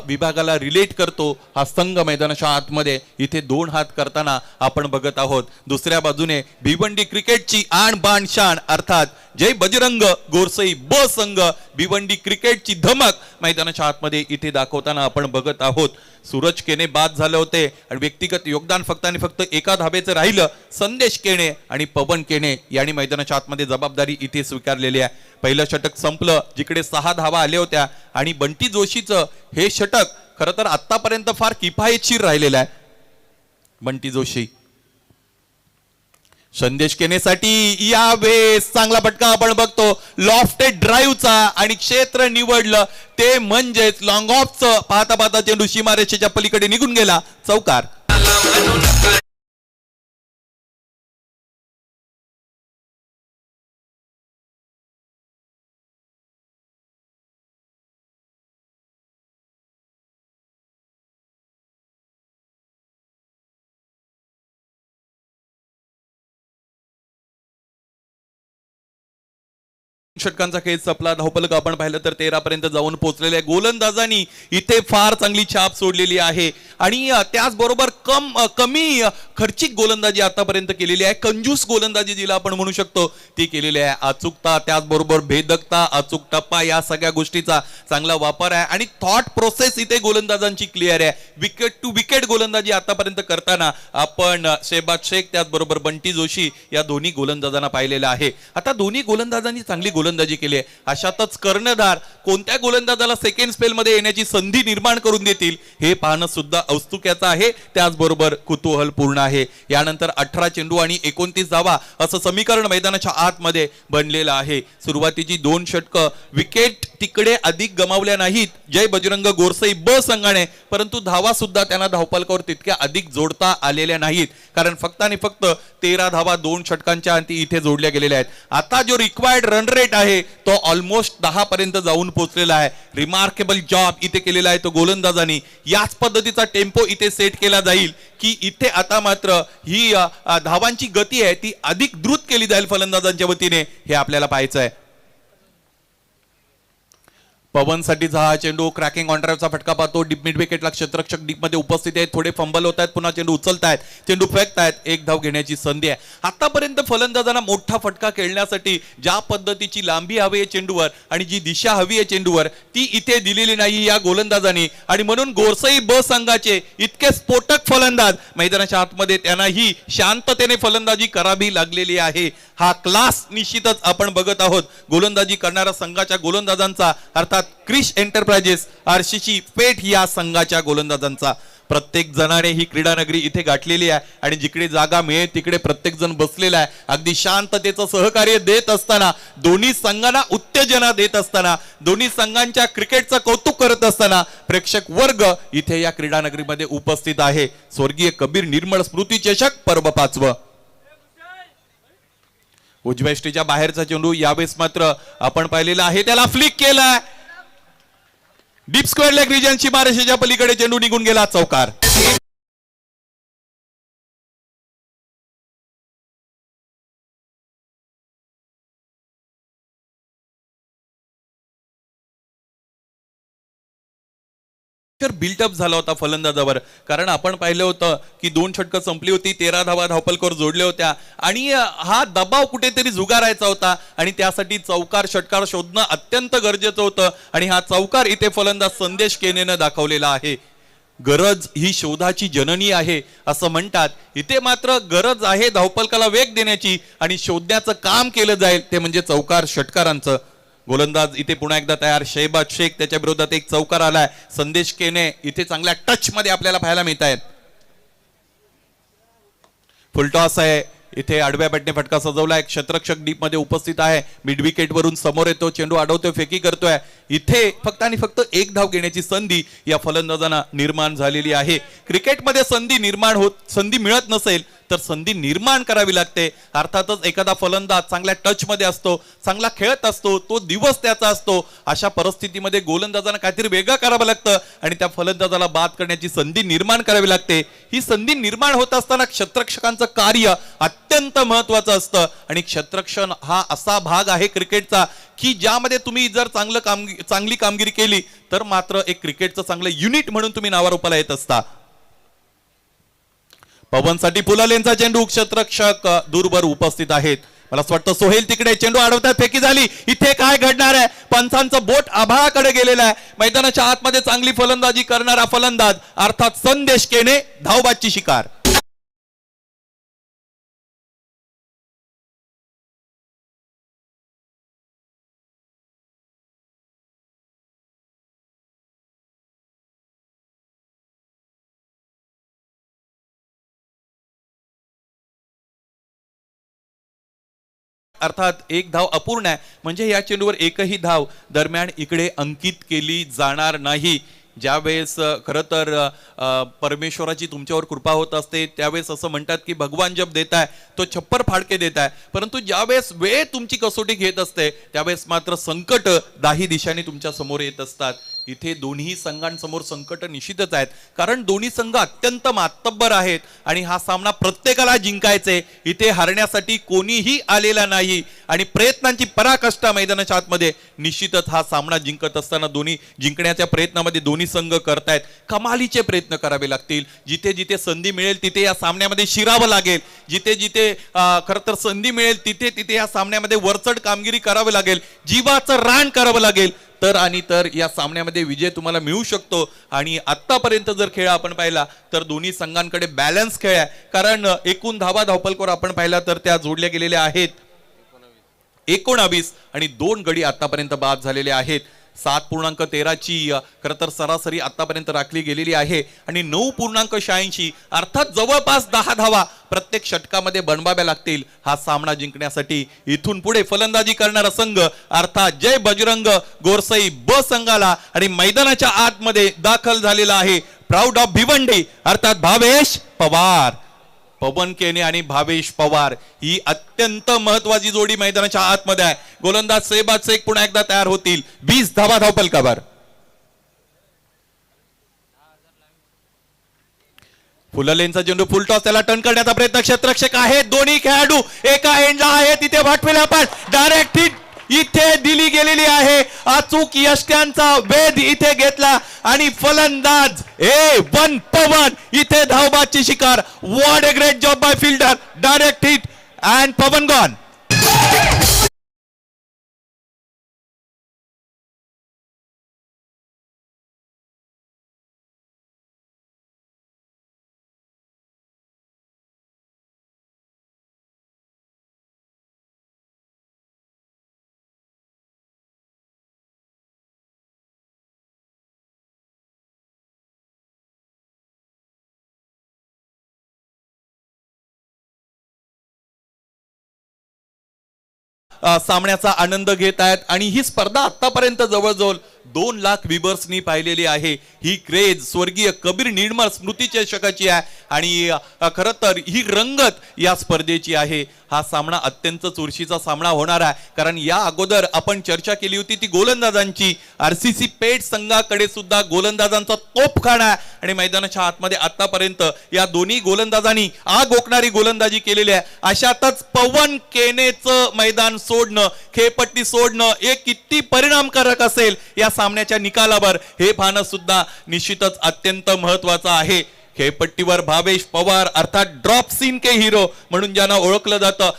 विभागाला रिलेट करतो हा संघ मैदानाच्या आतमध्ये इथे 2 हात करताना आपण बघत आहोत. दुसऱ्या बाजूने भिवंडी क्रिकेटची आण बाण शान अर्थात जय बजरंग गोरसई ब संघ भिवंडी क्रिकेटची धमक मैदानाच्या आतमध्ये इथे दाखवताना आपण बघत आहोत. सूरज केने बाद झाले होते आणि व्यक्तिगत योगदान फक्त आणि फक्त एका धाबेचं राहिलं. संदेश केने आणि पवन केने यांनी मैदानाच्या आतमध्ये जबाबदारी इथे स्वीकारलेली आहे. पहिलं षटक संपलं जिकडे 6 धावा आल्या होत्या आणि बंटी जोशीचं हे षटक खरं तर आतापर्यंत फार किफायतशीर राहिलेलं आहे. बंटी जोशी संदेश केनेसाठी यावेळेस चांगला फटका आपण बघतो लॉफ्टेड ड्राईव्हचा आणि क्षेत्र निवडलं ते म्हणजेच लॉंग ऑफचं. पाहता पाहता चेंडू सीमारेषेच्या पलीकडे निघून गेला. चौकार. षटकांचा खेळ संपला. धावफलक आपण पाहिलं तर 13 पर्यंत जाऊन पोहोचलेले. गोलंदाजांनी इथे फार चांगली छाप सोडलेली आहे आणि त्याचबरोबर कमी खर्चिक गोलंदाजी आतापर्यंत केलेली आहे. कंजूस गोलंदाजी जिला आपण म्हणू शकतो ती केलेली आहे. अचूकता त्याचबरोबर भेदकता अचूक टप्पा या सगळ्या गोष्टीचा चांगला वापर आहे आणि थॉट प्रोसेस इथे गोलंदाजांची क्लिअर आहे. विकेट टू विकेट गोलंदाजी आतापर्यंत करताना आपण शेहबाज शेख त्याचबरोबर बंटी जोशी या दोन्ही गोलंदाजांना पाहिलेलं आहे. आता दोन्ही गोलंदाजांनी चांगली गोलंदाजी केली आहे. अशातच कर्णधार कोणत्या गोलंदाजाला सेकंड स्पेल मध्ये येण्याची संधी निर्माण करून देतील हे पाहणं सुद्धा औत्सुक्याचं आहे. त्याचबरोबर कुतूहलपूर्ण आहे. यानंतर 18 चेंडू आणि 29 धावा असं समीकरण मैदानाच्या आतमध्ये बनलेलं आहे. सुरुवातीची 2 षटकं विकेट तिकडे अधिक गमावल्या नाहीत जय बजरंग गोरसई ब संघाने, परंतु धावा सुद्धा त्यांना धावफलकावर तितक्या अधिक जोडता आलेल्या नाहीत कारण फक्त आणि फक्त 13 धावा 2 षटकांच्या अंती इथे जोडल्या गेलेल्या आहेत. आता जो रिक्वायर्ड रन रेट आहे तो ऑलमोस्ट 10 पर्यंत जाऊन पोहोचलेला आहे. रिमार्केबल जॉब इथे केलेला आहे तो गोलंदाजांनी. याच पद्धतीचा टेम्पो इथे सेट केला जाईल की इथे आता मात्र ही धावांची गती आहे ती अधिक द्रुत केली जाईल फलंदाजांच्या वतीने हे आपल्याला पाहायचं आहे. पवन साठीचा हा चेंडू क्रॅकिंग ऑन ड्राईव्हचा फटका पाहतो. डीप मिड विकेटला क्षेत्ररक्षक डीप मध्ये उपस्थित आहेत. थोडे फंबल होत आहेत. पुन्हा चेंडू उचलतायत. चेंडू फेकतायत. एक धाव घेण्याची संधी आहे. आतापर्यंत फलंदाजांना मोठा फटका खेळण्यासाठी ज्या पद्धतीची लांबी हवी आहे चेंडूवर आणि जी दिशा हवी आहे चेंडूवर ती इथे दिलेली नाही या गोलंदाजांनी आणि म्हणून गोरसई ब संघाचे इतके स्फोटक फलंदाज मैदानाच्या आतमध्ये त्यांनाही शांततेने फलंदाजी करावी लागलेली आहे. हा क्लास निश्चितच आपण बघत आहोत गोलंदाजी करणाऱ्या संघाच्या गोलंदाजांचा अर्थात क्रिश एंटरप्राइजेस आरसीसी पेठ या संघाच्या गोलंदाजांचा. प्रत्येक जणाने ही क्रीडा नगरी इथे गाठलेली आहे आणि जिकडे जागा मिळेल तिकडे प्रत्येक जण बसलेला आहे. अगदी शांततेचं सहकार्य देत असताना दोन्ही संघांना उत्तेजना देत असताना दोन्ही संघांच्या क्रिकेटचं कौतुक करत असताना प्रेक्षक वर्ग इथे या क्रीडा नगरीमध्ये उपस्थित आहे. स्वर्गीय कबीर निर्मळ स्मृती चषक पर्व 5. उजव्या यष्टीच्या बाहेरचा चेंडू यावेळेस मात्र आपण पाहिलेला आहे त्याला फ्लिक केलाय. डीप स्क्वेअर लेग रिजन सीमारेषेच्या पलीकडे चेंडू निघून गेला. चौकार. बिल्टअप झाला होता फलंदाजावर कारण आपण पाहिलं होतं की 2 षटकं संपली होती. 13 धावा धावफलकावर जोडल्या होत्या आणि हा दबाव कुठेतरी झुगारायचा होता आणि त्यासाठी चौकार षटकार शोधणं अत्यंत गरजेचं होतं आणि हा चौकार इथे फलंदाज संदेश केनेनं दाखवलेला आहे. गरज ही शोधाची जननी आहे असं म्हणतात. इथे मात्र गरज आहे धावफलकाला वेग देण्याची आणि शोधण्याचं काम केलं जाईल ते म्हणजे चौकार षटकारांचं. गोलंदाज इथे पुन्हा एकदा तयार. शेहबाज शेख त्याच्या विरोधात एक चौकार आलाय. संदेश केने इथे चांगल्या टच मध्ये आपल्याला पाहायला मिळत आहेत. फुलटॉस आहे इथे आडव्या बॅटने फटका सजवलाय. क्षेत्ररक्षक डीप मध्ये उपस्थित आहे. मिड विकेट वरून समोर येतो. चेंडू अडवतोय. फेकी करतोय. इथे फक्त आणि फक्त एक धाव घेण्याची संधी या फलंदाजांना निर्माण झालेली आहे. क्रिकेटमध्ये संधी मिळत नसेल तर संधी निर्माण करावी लागते. अर्थातच एखादा फलंदाज चांगल्या टच मध्ये असतो, चांगला खेळत असतो, तो दिवस त्याचा असतो. अशा परिस्थितीमध्ये गोलंदाजांना काहीतरी वेगळं करावं लागतं आणि त्या फलंदाजाला बाद करण्याची संधी निर्माण करावी लागते. ही संधी निर्माण होत असताना क्षेत्ररक्षकांचं कार्य अत्यंत महत्वाचं असतं आणि क्षेत्ररक्षण हा असा भाग आहे क्रिकेटचा की ज्यामध्ये तुम्ही जर चांगली कामगिरी केली तर मात्र एक क्रिकेटचं चांगलं युनिट म्हणून तुम्ही नावारूपाला येत असता. पवनसाठी फुलालेंचा चेंडू, क्षेत्ररक्षक दूरवर उपस्थित आहेत. मला असं वाटतं सोहेल तिकडे, चेंडू अडवतात, फेकी झाली. इथे काय घडणार आहे? पंचांचं बोट आभाळाकडे गेलेलं आहे. मैदानाच्या आतमध्ये चांगली फलंदाजी करणारा फलंदाज अर्थात संदेश केने धावबादची शिकार. अर्थात एक धाव अपूर्ण आहे म्हणजे या चेंडूवर एकही धाव दरम्यान इकडे अंकित केली जाणार नाही. ज्यावेळेस खरं तर परमेश्वराची तुमच्यावर कृपा होत असते त्यावेळेस असं म्हणतात की भगवान जब देताय तो छप्पर फाडके देताय, परंतु ज्यावेळेस वेळ तुमची कसोटी घेत असते त्यावेळेस मात्र संकट दाही दिशांनी तुमच्या समोर येत असतात. इथे दोन्ही संघांसमोर संकट निश्चितच आहेत कारण दोन्ही संघ अत्यंत मातब्बर आहेत आणि हा सामना प्रत्येकाला जिंकायचे. इथे हारण्यासाठी कोणीही आलेला नाही आणि प्रयत्नांची पराकाष्ठा मैदानाच्या आतमध्ये निश्चितच हा सामना जिंकत असताना दोन्ही जिंकण्याच्या प्रयत्नामध्ये दोन्ही संघ करतायत. कमालीचे प्रयत्न करावे लागतील. जिथे जिथे संधी मिळेल तिथे या सामन्यामध्ये शिरावं लागेल. जिथे जिथे खरं तर संधी मिळेल तिथे तिथे या सामन्यामध्ये वरचढ कामगिरी करावी लागेल, जीवाचं रान करावं लागेल तर आणि तर या सामन्यामध्ये विजय तुम्हाला मिळू शकतो. आणि आतापर्यंत जर खेळ आपण पाहिला तर दोन्ही संघांकडे बॅलन्स खेळ आहे कारण एकूण धावपलकर आपण पाहिला तर त्या जोडल्या गेलेल्या आहेत 19 आणि 2 गडी आतापर्यंत बाद झालेले आहेत. 7.13ची खरं तर सरासरी आतापर्यंत राखली गेलेली आहे आणि 9.86 अर्थात जवळपास 10 धावा प्रत्येक षटकामध्ये बनवाव्या लागतील हा सामना जिंकण्यासाठी. इथून पुढे फलंदाजी करणारा संघ अर्थात जय बजरंग गोरसई ब संघाला आणि मैदानाच्या आतमध्ये दाखल झालेला आहे प्राऊड ऑफ भिवंडी अर्थात भावेश पवार. पवन केने आणि भावेश पवार ही अत्यंत महत्वाची जोडी मैदानाच्या आतमध्ये आहे. गोलंदाज शहबाज शेख पुन्हा एकदा तयार होतील. 20 धावा धावपलकावर. फुललेंचा चेंडू फुलटॉस त्याला टर्न करण्याचा प्रयत्न क्षेत्ररक्षक आहे. दोन्ही खेळाडू एका एंडला आहे तिथे वाटवेला पण डायरेक्ट हिट इथे दिली गेलेली आहे. अचूक यष्ट्यांचा वेध इथे घेतला आणि फलंदाज वन पवन इथे धावबादची शिकार. What a great job by fielder. Direct hit and Pawan gone. सामन्याचा आनंद घेत आहेत आणि ही स्पर्धा आतापर्यंत जवळजवळ 2 लाख व्ह्यूअर्सनी पाहिलेली आहे. ही क्रेज स्वर्गीय कबीर निर्मळ स्मृती चषकाची आहे आणि खरं तर ही रंगत या स्पर्धेची आहे. हा सामना अत्यंत चुरशीचा सामना होणार आहे कारण या अगोदर आपण चर्चा केली होती ती गोलंदाजांची. आरसीसी पेठ संघाकडे सुद्धा गोलंदाजांचा तोफखाना आहे आणि मैदानाच्या आतमध्ये आतापर्यंत या दोन्ही गोलंदाजांनी आग ओकणारी गोलंदाजी केलेली आहे. अशातच पवन केनेचं मैदान सोडणं, खेळपट्टी सोडणं हे किती परिणामकारक असेल या सामन्याच्या निकालावर हे पाहणं सुद्धा निश्चितच अत्यंत महत्वाचं आहे. खेळपट्टीवर भावेश पवार अर्थात ड्रॉप सीन के हिरो म्हणून ज्यांना ओळखलं जातं.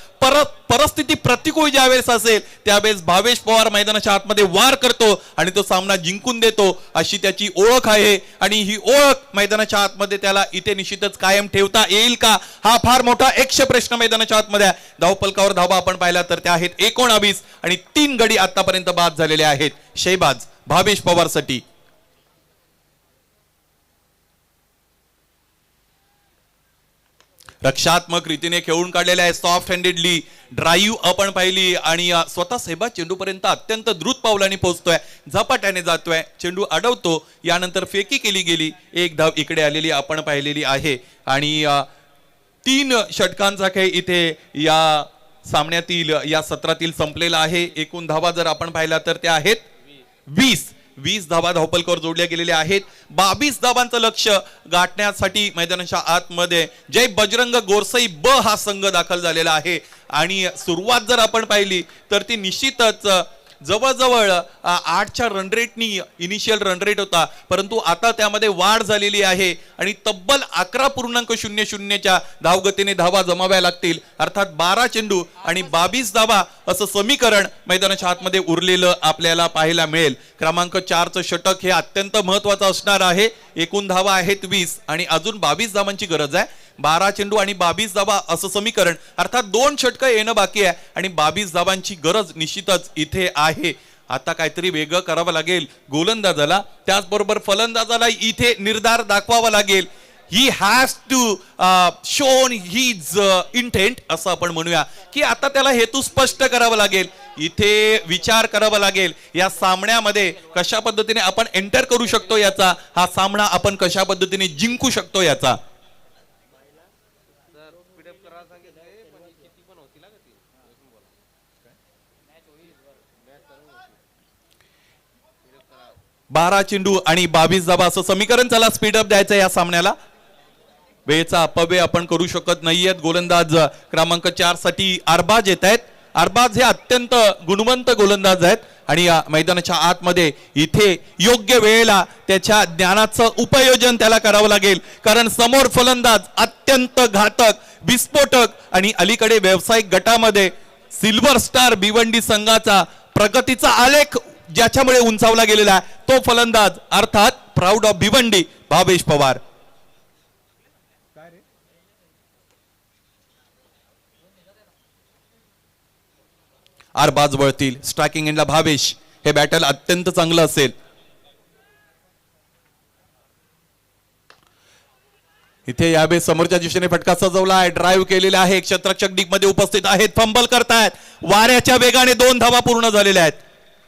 परिस्थिती प्रतिकूल ज्यावेळेस असेल त्यावेळेस भावेश पवार मैदानाच्या आतमध्ये वार करतो आणि तो सामना जिंकून देतो अशी त्याची ओळख आहे आणि ही ओळख मैदानाच्या आतमध्ये त्याला इथे निश्चितच कायम ठेवता येईल का हा फार मोठा यक्ष प्रश्न मैदानाच्या आतमध्ये आहे. धावपलकावर धावा आपण पाहिला तर त्या आहेत 19 आणि 3 गडी आतापर्यंत बाद झालेले आहेत शहबाज भावेश पवार साठी. रक्षात्मक रीतीने खेळून काढलेला आहे. सॉफ्ट हँडेडली ड्राईव्ह आपण पाहिली आणि स्वतः शहबाज चेंडूपर्यंत अत्यंत द्रुत पावलांनी पोहोचतोय, झपाट्याने जातोय, चेंडू अडवतो, यानंतर फेकी केली गेली, एक धाव इकडे आलेली आपण पाहिलेली आहे आणि 3 षटकांचा खेळ इथे या सामन्यातील या सत्रातील संपलेला आहे. एकूण धावा जर आपण पाहिला तर त्या आहेत 20 धावा धावपलकावर जोडल्या गेलेल्या आहेत. 22 धावांचं लक्ष गाठण्यासाठी मैदानाच्या आतमध्ये जय बजरंग गोरसई ब हा संघ दाखल झालेला आहे. आणि सुरुवात जर आपण पाहिली तर ती निश्चितच जवळजवळ 8च्या रन रेटनी इनिशियल रन रेट होता, परंतु आता त्यामध्ये वाढ झालेली आहे आणि तब्बल 11.00च्या धावगतीने धावा जमाव्या लागतील. अर्थात 12 चेंडू आणि 22 धावा असं समीकरण मैदानाच्या आतमध्ये उरलेलं आपल्याला पाहायला मिळेल. क्रमांक 4चं षटक हे अत्यंत महत्वाचं असणार आहे. एकूण धावा आहेत 20 आणि अजून 22 धावांची गरज आहे. 12 चेंडू आणि 22 धावा असं समीकरण, अर्थात 2 षटकं येणं बाकी आहे आणि 22 धावांची गरज निश्चितच इथे आहे. आता काहीतरी वेगळं करावं लागेल गोलंदाजाला, त्याचबरोबर फलंदाजाला इथे निर्धार दाखवावा लागेल. He has to shown his intent असं आपण म्हणूया की आता त्याला हेतू स्पष्ट करावा लागेल. इथे विचार करावा लागेल या सामन्यामध्ये कशा पद्धतीने आपण एंटर करू शकतो, याचा हा सामना आपण कशा पद्धतीने जिंकू शकतो याचा. बारा चेंडू आणि 22 धावा असं समीकरण. चला स्पीडअप द्यायचं या सामन्याला. वेळेचा अपव्यय आपण करू शकत नाहीयेत. गोलंदाज क्रमांक 4 साठी अरबाज येत आहेत. अरबाज हे अत्यंत गुणवंत गोलंदाज आहेत आणि या मैदानाच्या आतमध्ये इथे योग्य वेळेला त्याच्या ज्ञानाचं उपयोजन त्याला करावं लागेल, कारण समोर फलंदाज अत्यंत घातक, विस्फोटक आणि अलीकडे व्यावसायिक गटामध्ये सिल्वर स्टार भिवंडी संघाचा प्रगतीचा आलेख ज्याच्यामुळे उंचावला गेलेला आहे तो फलंदाज, अर्थात प्राऊड ऑफ भिवंडी भावेश पवार. अरबाज वळतील. स्ट्रायकिंग एंडला भावेश. हे बॅटल अत्यंत चांगलं असेल. इथे यावेळी समोरच्या दिशेने फटका सजवला आहे, ड्राईव्ह केलेला आहे. क्षेत्ररक्षक डीप मध्ये उपस्थित आहेत, फंबल करतायत. वाऱ्याच्या वेगाने 2 धावा पूर्ण झालेल्या आहेत.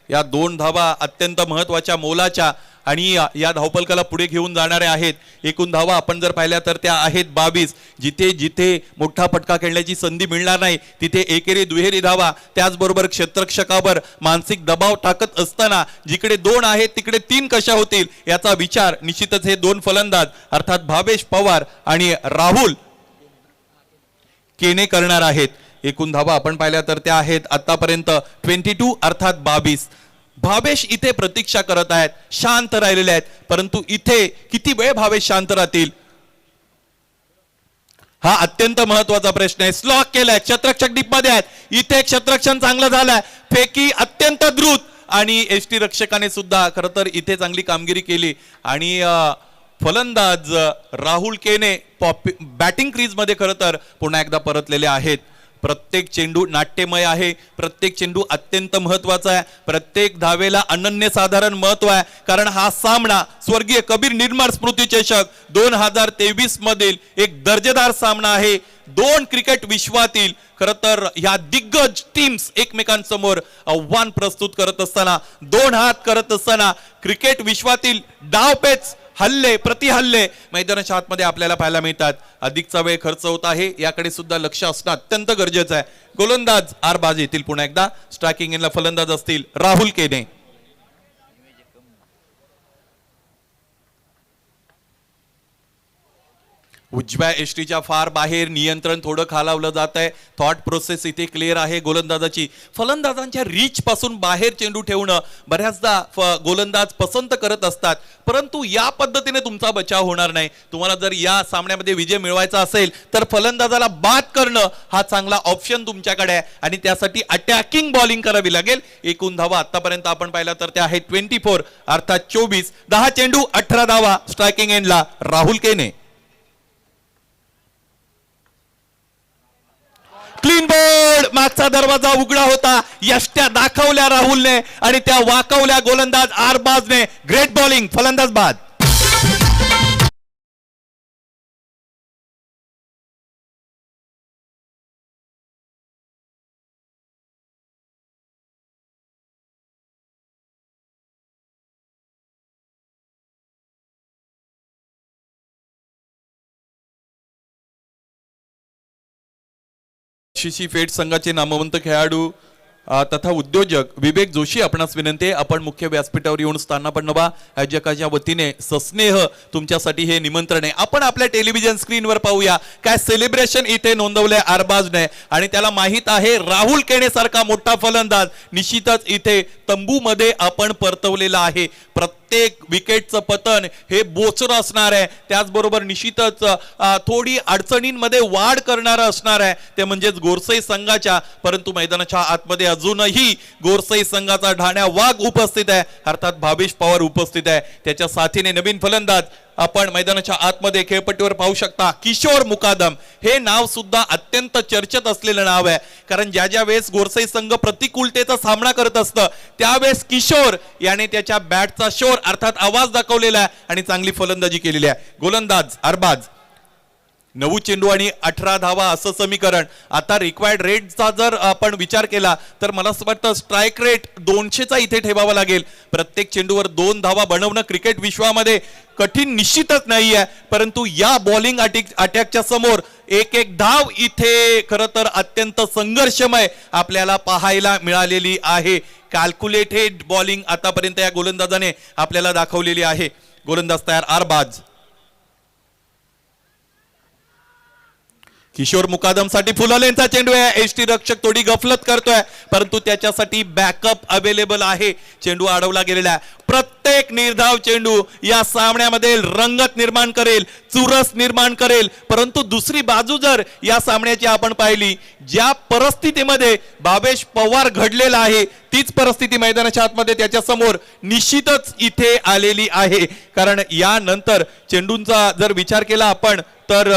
या 2 धावा अत्यंत महत्वाच्या, मोलाच्या आणि या धावपलकाला पुढे घेऊन जाणारे आहेत. एकूण धावा आपण जर पाहिल्या तर त्या आहेत 22. जिथे जिथे मोठा फटका खेळण्याची संधी मिळणार नाही तिथे एकेरी दुहेरी धावा, त्याचबरोबर क्षेत्ररक्षकावर मानसिक दबाव टाकत असताना जिकडे 2 आहेत तिकडे 3 कशा होतील याचा विचार निश्चितच हे 2 फलंदाज अर्थात भावेश पवार आणि राहुल केने करणार आहेत. एकूण धावा आपण पाहिल्या तर त्या आहेत आतापर्यंत 22 अर्थात 22. भावेश इथे प्रतीक्षा करत आहेत, शांत राहिलेले आहेत, परंतु इथे किती वेळ भावेश शांत राहतील हा अत्यंत महत्वाचा प्रश्न आहे. स्लॉक केलाय, क्षेत्ररक्षक डीप मध्ये आहेत. इथे क्षेत्ररक्षण चांगलं झालंय, फेकी अत्यंत द्रुत आणि एसटी रक्षकाने सुद्धा खरं तर इथे चांगली कामगिरी केली आणि फलंदाज राहुल केने बॅटिंग क्रीज मध्ये खरं तर पुन्हा एकदा परतलेले आहेत. प्रत्येक चेंडू नाट्यमय आहे, प्रत्येक चेंडू अत्यंत महत्वाचा आहे, प्रत्येक धावेला अनन्यसाधारण महत्व आहे, कारण हा सामना स्वर्गीय कबीर निर्माण स्मृती चषक 2023 मधील एक दर्जेदार सामना आहे. 2 क्रिकेट विश्वातील खरं तर ह्या दिग्गज टीम्स एकमेकांसमोर आव्हान प्रस्तुत करत असताना, 2 हात करत असताना क्रिकेट विश्वातील डावपेच हल्ले प्रतिहल्ले मैदानाच्या आतमध्ये आपल्याला पाहायला मिळतात. अधिकचा वेळ खर्च होत आहे, याकडे सुद्धा लक्ष असणं अत्यंत गरजेचं आहे. गोलंदाज अरबाज येतील पुन्हा एकदा. स्ट्रायकिंग एंडला फलंदाज असतील राहुल केने. उजव्या एसटीच्या फार बाहेर नियंत्रण थोडं खालावलं जात आहे. थॉट प्रोसेस इथे क्लिअर आहे गोलंदाजाची. फलंदाजांच्या रीच पासून बाहेर चेंडू ठेवणं बऱ्याचदा गोलंदाज पसंत करत असतात, परंतु या पद्धतीने तुमचा बचाव होणार नाही. तुम्हाला जर या सामन्यामध्ये विजय मिळवायचा असेल तर फलंदाजाला बाद करणं हा चांगला ऑप्शन तुमच्याकडे आहे आणि त्यासाठी अटॅकिंग बॉलिंग करावी लागेल. एकूण धावा आतापर्यंत आपण पाहिला तर त्या आहेत 24 अर्थात 24. 10 चेंडू 18 धावा. स्ट्रायकिंग एंडला राहुल केने. Clean board. मागचा दरवाजा उघडा होता, यष्ट्या दाखवल्या राहुलने आणि त्या वाकवल्या गोलंदाज अरबाजने. Great bowling. फलंदाज बाद. शिशी फेट संघाचे नामवंत खेळाडू तथा उद्योजक विवेक जोशी आपणास विनंती आहे, आपण मुख्य व्यासपीठावर येऊन स्थानापन्न व्हा. आयोजकाच्या वतीने सस्नेह तुमच्यासाठी हे निमंत्रण आहे. आपण आपल्या टेलिव्हिजन स्क्रीनवर पाहूया काय सेलिब्रेशन इथे नोंदवलंय अरबाजने, आणि त्याला माहित आहे राहुल केणे सारखा मोठा फलंदाज निश्चितच इथे तंबूमध्ये आपण परतवलेला आहे. प्रत्येक विकेटचं पतन हे बोचर असणार आहे, त्याचबरोबर निश्चितच थोडी अडचणींमध्ये वाढ करणारं असणार आहे, ते म्हणजेच गोरसई संघाच्या. परंतु मैदानाच्या आतमध्ये अजूनही गोरसई संघाचा ढाण्या वाघ उपस्थित आहे, अर्थात भावेश पवार उपस्थित आहे. त्याच्या साथीने नवीन फलंदाज आपण मैदानाच्या आतमध्ये खेळपट्टीवर पाहू शकता किशोर मुकादम. हे नाव सुद्धा अत्यंत चर्चेत असलेलं नाव आहे, कारण ज्या ज्या वेळेस गोरसई संघ प्रतिकूलतेचा सामना करत असतं त्यावेळेस किशोर याने त्याच्या बॅटचा शोर अर्थात आवाज दाखवलेला आहे आणि चांगली फलंदाजी केलेली आहे. गोलंदाज अरबाज 9 चेंडू आणि 18 धावा असं समीकरण. आता रिक्वायर्ड रेटचा जर आपण विचार केला तर मला असं वाटतं स्ट्राईक रेट 200चा इथे ठेवावा लागेल. प्रत्येक चेंडूवर 2 धावा बनवणं क्रिकेट विश्वामध्ये कठीण निश्चितच नाही आहे, परंतु या बॉलिंग अटॅकच्या समोर एक एक धाव इथे खरं तर अत्यंत संघर्षमय आपल्याला पाहायला मिळालेली आहे. कॅल्क्युलेटेड बॉलिंग आतापर्यंत या गोलंदाजाने आपल्याला दाखवलेली आहे. गोलंदाज तयार अरबाज. किशोर मुकादमसाठी फुलालेंचा चेंडू आहे. एसटी रक्षक थोडी गफलत करतोय, परंतु त्याच्यासाठी बॅकअप अवेलेबल आहे. चेंडू अडवला गेलेला आहे. प्रत्येक निर्धाव चेंडू या सामन्यामध्ये रंगत निर्माण करेल, चुरस निर्माण करेल. परंतु दुसरी बाजू जर या सामन्याची आपण पाहिली, ज्या परिस्थितीमध्ये भावेश पवार घडलेला आहे तीच परिस्थिती मैदानाच्या आतमध्ये त्याच्या समोर निश्चितच इथे आलेली आहे. कारण यानंतर चेंडूंचा जर विचार केला आपण तर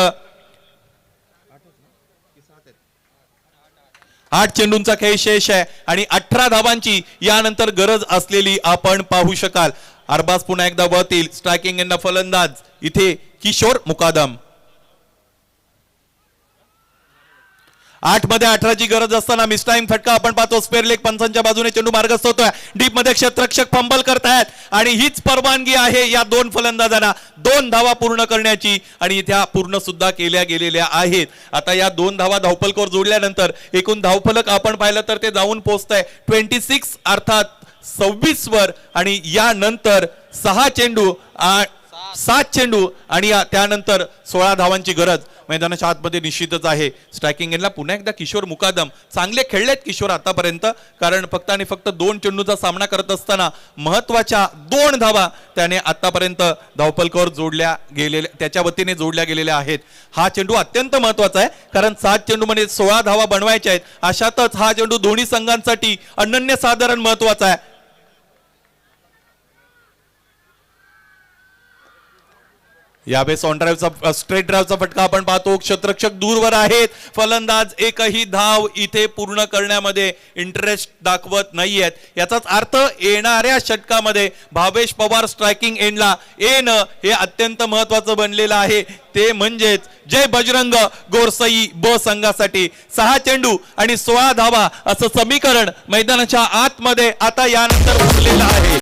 8 चेंडूंचा खेळ शेष आहे आणि 18 धावांची यानंतर गरज असलेली आपण पाहू शकाल. अरबाज पुन्हा एकदा वळतील. स्ट्रायकिंग एंड फलंदाज इथे किशोर मुकादम. 8 मध्ये 18ची गरज असताना मिस टाइम फटका आपण पाहतो. स्पेअर लेग पंचांच्या बाजूने चेंडू मार्गस्थ होतोय. डीप मध्ये क्षेत्ररक्षक फंबल करतायत आणि हीच परवानगी आहे या 2 फलंदाजांना 2 धावा पूर्ण करण्याची, आणि त्या पूर्ण सुद्धा केल्या गेलेल्या आहेत. आता या 2 धावा धावफलकावर जोडल्यानंतर एकूण धावफलक आपण पाहिलं तर ते जाऊन पोहोचतंय 26 अर्थात 26 वर, आणि यानंतर 7 चेंडू आणि त्यानंतर 16 धावांची गरज मैदानाच्या आतमध्ये निश्चितच आहे. स्ट्रायकिंग एंडला पुन्हा एकदा किशोर मुकादम. चांगले खेळलेत किशोर आतापर्यंत, कारण फक्त आणि फक्त 2 चेंडूचा सामना करत असताना महत्वाच्या 2 धावा त्याने आतापर्यंत धावफलकावर जोडल्या गेलेल्या, त्याच्या वतीने जोडल्या गेलेल्या आहेत. हा चेंडू अत्यंत महत्वाचा आहे, कारण 7 चेंडूमध्ये 16 धावा बनवायच्या आहेत. अशातच हा चेंडू दोन्ही संघांसाठी अनन्यसाधारण महत्वाचा आहे. यावेळेस ऑन ड्राईव्हचा स्ट्रेट ड्राईव्हचा फटका आपण पाहतो. क्षेत्ररक्षक दूरवर आहेत. फलंदाज एकही धाव इथे पूर्ण करण्यामध्ये इंटरेस्ट दाखवत नाहीयेत. याचाच अर्थ येणाऱ्या षटकामध्ये भावेश पवार स्ट्रायकिंग एंडला येणं हे अत्यंत महत्वाचं बनलेलं आहे. ते म्हणजेच जय बजरंग गोरसई ब संघासाठी 6 चेंडू आणि 16 धावा असं समीकरण मैदानाच्या आतमध्ये आता यानंतर उरलेलं आहे.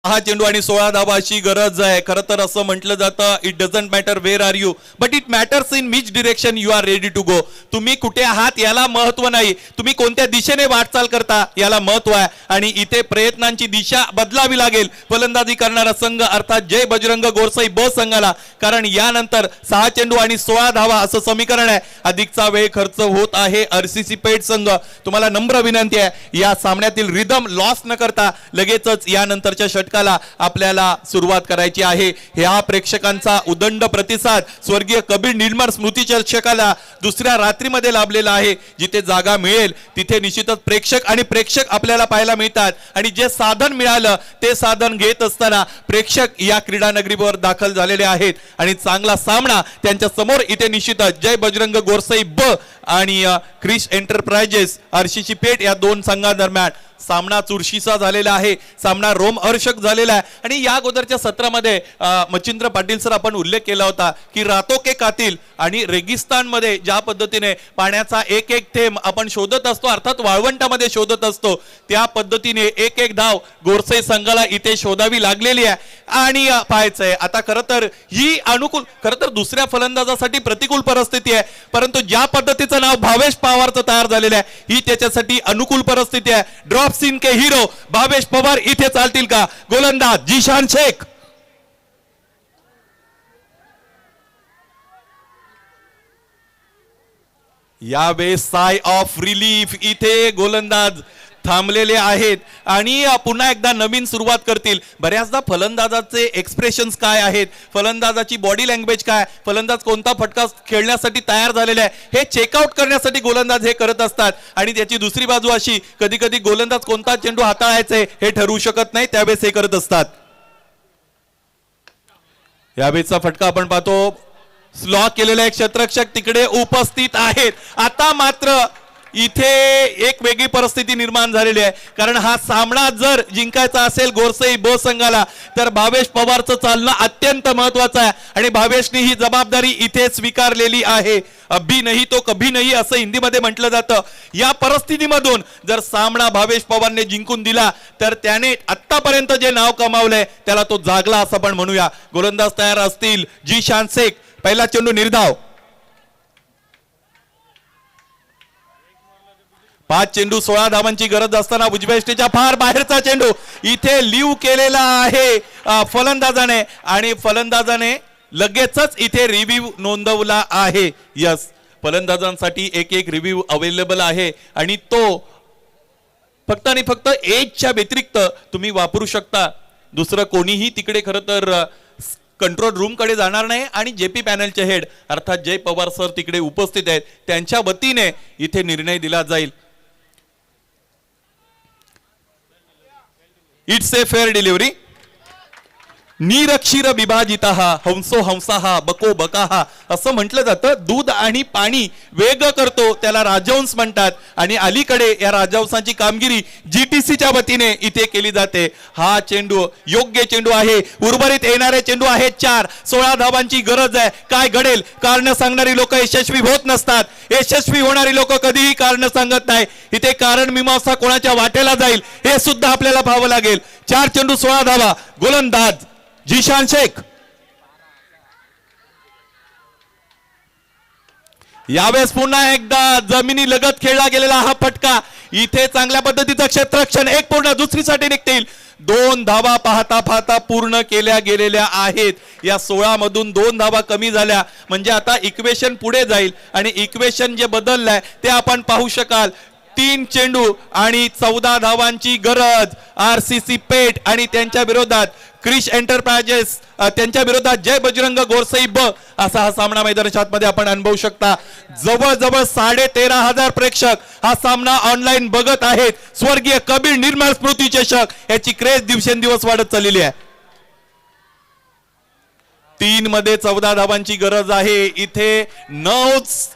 हा चेंडू आणि 16 धावा अशी गरज आहे. खरं तर असं म्हटलं जातं it doesn't matter where are you but it matters in which direction you are ready to go. तुम्ही कुठे आहात याला महत्व नाही, तुम्ही कोणत्या दिशेने वाटचाल करता याला महत्व आहे. आणि इथे प्रयत्नांची दिशा बदलावी लागेल फलंदाजी करणारा संघ अर्थात जय बजरंग गोरसई ब संघाला, कारण यानंतर 6 चेंडू आणि 16 धावा असं समीकरण आहे. अधिकचा वेळ खर्च होत आहे आरसीसी पेठ संघ. तुम्हाला नम्र विनंती आहे या सामन्यातील रिदम लॉस न करता लगेचच यानंतरच्या षटकाला आपल्याला सुरुवात करायची आहे. ह्या प्रेक्षकांचा उदंड प्रतिसाद स्वर्गीय कबीर निर्मळ स्मृती चषकाला दुसऱ्या रात्रीमध्ये लाभलेला आहे. जिथे जागा मिळेल तिथे निश्चितच प्रेक्षक आपल्याला पाहायला मिळतात, आणि जे साधन मिळालं ते साधन घेत असताना प्रेक्षक या क्रीडा नगरीवर दाखल झालेले आहेत. आणि चांगला सामना त्यांच्या समोर इथे निश्चितच जय बजरंग गोरसई ब आणि क्रिश एंटरप्राइजेस आरसीसी पेठ या दोन संघांदरम्यान सामना चुरशीचा झालेला आहे, सामना रोमहर्षक झालेला आहे. आणि या अगोदरच्या सत्रामध्ये मच्छिंद्र पाटील सर आपण उल्लेख केला होता की रातो के कातिल आणि रेगिस्तानमध्ये ज्या पद्धतीने पाण्याचा एक एक थेंब आपण शोधत असतो, अर्थात वाळवंटामध्ये शोधत असतो, त्या पद्धतीने एक एक धाव गोरसे संघाला इथे शोधावी लागलेली आहे. आणि पाहायचंय आता खरं तर ही अनुकूल, खरं तर दुसऱ्या फलंदाजासाठी प्रतिकूल परिस्थिती आहे, परंतु ज्या पद्धतीचं नाव भावेश पवारचं तयार झालेलं आहे ही त्याच्यासाठी अनुकूल परिस्थिती आहे. ड्रॉप सीन के हिरो भावेश पवार इथे चालतील का? गोलंदाज जिशान शेख. यावेळेस साय ऑफ रिलीफ इथे गोलंदाज थांबलेले आहेत आणि पुन्हा एकदा नवीन सुरुवात करतील. बऱ्याचदा फलंदाजाचे एक्सप्रेशन्स काय आहेत, फलंदाजाची बॉडी लँग्वेज काय, फलंदाज कोणता फटका खेळण्यासाठी तयार झालेला आहे हे चेकआउट करण्यासाठी गोलंदाज हे करत असतात. आणि त्याची दुसरी बाजू अशी, कधी कधी गोलंदाज कोणता चेंडू हाताळायचे हे ठरवू शकत नाही, त्यावेळेस हे करत असतात. यावेळेचा फटका आपण पाहतो, स्लॉ केलेला एक क्षेत्ररक्षक तिकडे उपस्थित आहेत. आता मात्र इथे एक वेगळी परिस्थिती निर्माण झालेली आहे, कारण हा सामना जर जिंकायचा असेल गोरसई ब संघाला तर भावेश पवारचं चालणं अत्यंत महत्वाचं आहे. आणि भावेशने ही जबाबदारी इथे स्वीकारलेली आहे. अभी नाही तो कभी नाही असं हिंदीमध्ये म्हटलं जातं. या परिस्थितीमधून जर सामना भावेश पवारने जिंकून दिला तर त्याने आतापर्यंत जे नाव कमावलंय त्याला तो जागला असं पण म्हणूया. गोलंदाज तयार असतील, जिशान शेख. पहिला चेंडू निर्धाव. 5 चेंडू 16 धावांची गरज असताना उजव्या यष्टीच्या फार बाहेरचा चेंडू इथे लिव्ह केलेला आहे फलंदाजाने आणि फलंदाजाने लगेचच इथे रिव्ह्यू नोंदवला आहे. यस, फलंदाजांसाठी एक एक रिव्ह्यू अवेलेबल आहे आणि तो फक्त आणि फक्त एजच्या व्यतिरिक्त तुम्ही वापरू शकता. दुसरं कोणीही तिकडे खरं तर कंट्रोल रूम कडे जाणार नाही. आणि जेपी पॅनलचे हेड अर्थात जय पवार सर तिकडे उपस्थित आहेत, त्यांच्या वतीने इथे निर्णय दिला जाईल. It's a fair delivery. नीरक्षीर विभाजिता हंसो हंसाहा बको बकाहा असं म्हटलं जातं. दूध आणि पाणी वेग करतो त्याला राजहंस म्हणतात आणि अलीकडे या राजहंसाची कामगिरी जीटीसीच्या वतीने इथे केली जाते. हा चेंडू योग्य चेंडू आहे. उर्वरित येणारे चेंडू आहेत 4. 16 धावांची गरज आहे. काय घडेल? कारण सांगणारी लोक यशस्वी होत नसतात, यशस्वी होणारी लोक कधीही कारण सांगत नाही. इथे कारण मीमांसा कोणाच्या वाटेला जाईल हे सुद्धा आपल्याला पाहावं लागेल. 4 चेंडू 16 धावा. गोलंदाज जिशान शेख. यावेळेस पुन्हा एकदा जमिनी लगत खेळला गेलेला हा फटका. इथे चांगल्या पद्धतीचं क्षेत्ररक्षण. एक पूर्ण दुसरीसाठी निघतील. 2 धावा पाहता पाहता पूर्ण केल्या गेलेल्या आहेत. या 16 मधून 2 धावा कमी झाल्या म्हणजे आता इक्वेशन पुढे जाईल आणि इक्वेशन जे बदललंय ते आपण पाहू शकाल. 3 चेंडू आणि 14 धावांची गरज. आरसीसी पेठ आणि त्यांच्या विरोधात क्रिश एंटरप्राइजेस, त्यांच्या विरोधात जय बजरंग गोरसई ब असा हा सामना मैदानाच्या आतमध्ये आपण अनुभवू शकता. जवळजवळ 13,500 प्रेक्षक हा सामना ऑनलाईन बघत आहेत. स्वर्गीय कबीर निर्मळ स्मृती चषक याची क्रेज दिवसेंदिवस वाढत चाललेली आहे. 3 मध्ये 14 धावांची गरज आहे. इथे 9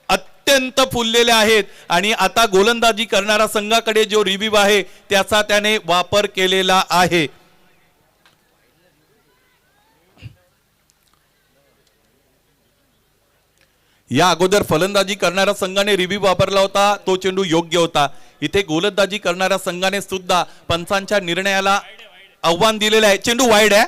अत्यंत फुललेले आहेत आणि आता गोलंदाजी करणारा संघाकडे जो रिव्ह्यू आहे त्याचा त्याने वापर केलेला आहे. या अगोदर फलंदाजी करणाऱ्या संघाने रिव्ह्यू वापरला होता, तो चेंडू योग्य होता. इथे गोलंदाजी करणाऱ्या संघाने सुद्धा पंचांच्या निर्णयाला आव्हान दिलेलं आहे. चेंडू वाईड आहे.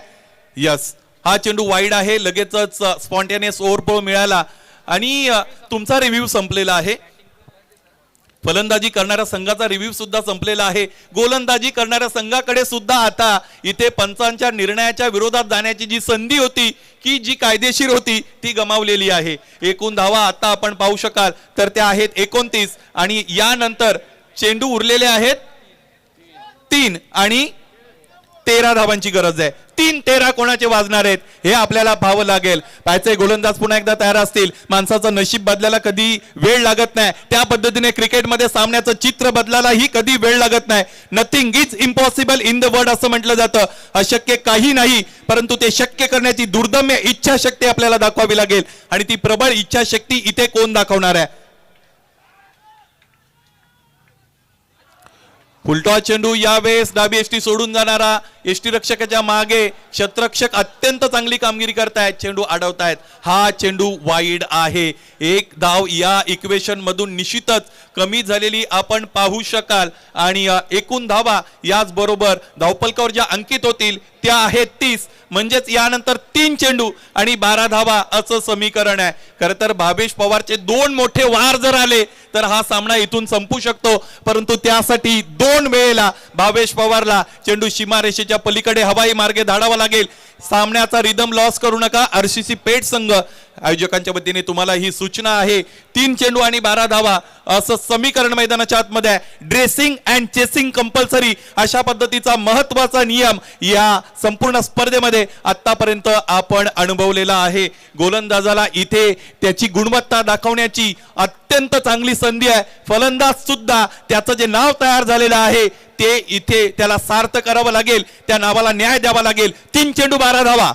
यस, हा चेंडू वाईड आहे. लगेचच स्पॉन्टेनियस ओव्हरफ्लो मिळाला आणि तुमचा रिव्ह्यू संपलेला आहे. फलंदाजी करणाऱ्या संघाचा रिव्ह्यू सुद्धा संपलेला आहे. गोलंदाजी करणाऱ्या संघाकडे सुद्धा आता इथे पंचांच्या निर्णयाच्या विरोधात जाण्याची जी संधी होती की जी कायदेशीर होती ती गमावलेली आहे. एकूण धावा आता आपण पाहू शकाल तर त्या आहेत 29 आणि यानंतर चेंडू उरलेले आहेत 3 आणि 13 धावांची गरज आहे. 3-13 कोणाचे वाजणार आहेत हे आपल्याला पाहावं लागेल. पाहायचंय गोलंदाज पुन्हा एकदा तयार असतील. माणसाचं नशीब बदलायला कधी वेळ लागत नाही, त्या पद्धतीने क्रिकेटमध्ये सामन्याचं चित्र बदलायला ही कधी वेळ लागत नाही. Nothing is impossible in the world असं म्हटलं जातं. अशक्य काही नाही, परंतु ते शक्य करण्याची दुर्दम्य इच्छाशक्ती आपल्याला दाखवावी लागेल आणि ती प्रबळ इच्छाशक्ती इथे कोण दाखवणार आहे? फुलटॉस चेंडू यावेळेस डावी एसटी सोडून जाणारा एसटी रक्षकाच्या मागे क्षेत्ररक्षक अत्यंत चांगली कामगिरी करतायत, चेंडू अडवतायत. हा चेंडू वाईड आहे. एक धाव या इक्वेशन मधून निश्चितच कमी झालेली आपण पाहू शकाल आणि एकूण धावा याच बरोबर धावपलकावर ज्या अंकित होतील त्या आहेत 30. म्हणजेच यानंतर 3 चेंडू आणि 12 धावा असं समीकरण आहे. खरं तर भावेश पवारचे 2 मोठे वार जर आले तर हा सामना इथून संपू शकतो, परंतु त्यासाठी 2 वेळेला भावेश पवारला चेंडू सीमारेषेच्या पलीकडे हवाई मार्गे धाडावा लागेल. सामन्याचा रिदम लॉस करू नका. आरसीसी पेठ संघ आयोजकांच्या वतीने तुम्हाला ही सूचना आहे. 3 चेंडू आणि 12 धावा असं समीकरण मैदानाच्या आतमध्ये आहे. ड्रेसिंग अँड चेसिंग कंपल्सरी अशा पद्धतीचा महत्वाचा नियम या संपूर्ण स्पर्धेमध्ये आतापर्यंत आपण अनुभवलेला आहे. गोलंदाजाला इथे त्याची गुणवत्ता दाखवण्याची अत्यंत चांगली संधी आहे. फलंदाज सुद्धा त्याचं जे नाव तयार झालेलं आहे ते इथे त्याला सार्थ करावं लागेल, त्या नावाला न्याय द्यावा लागेल. 3 चेंडू 12 धावा.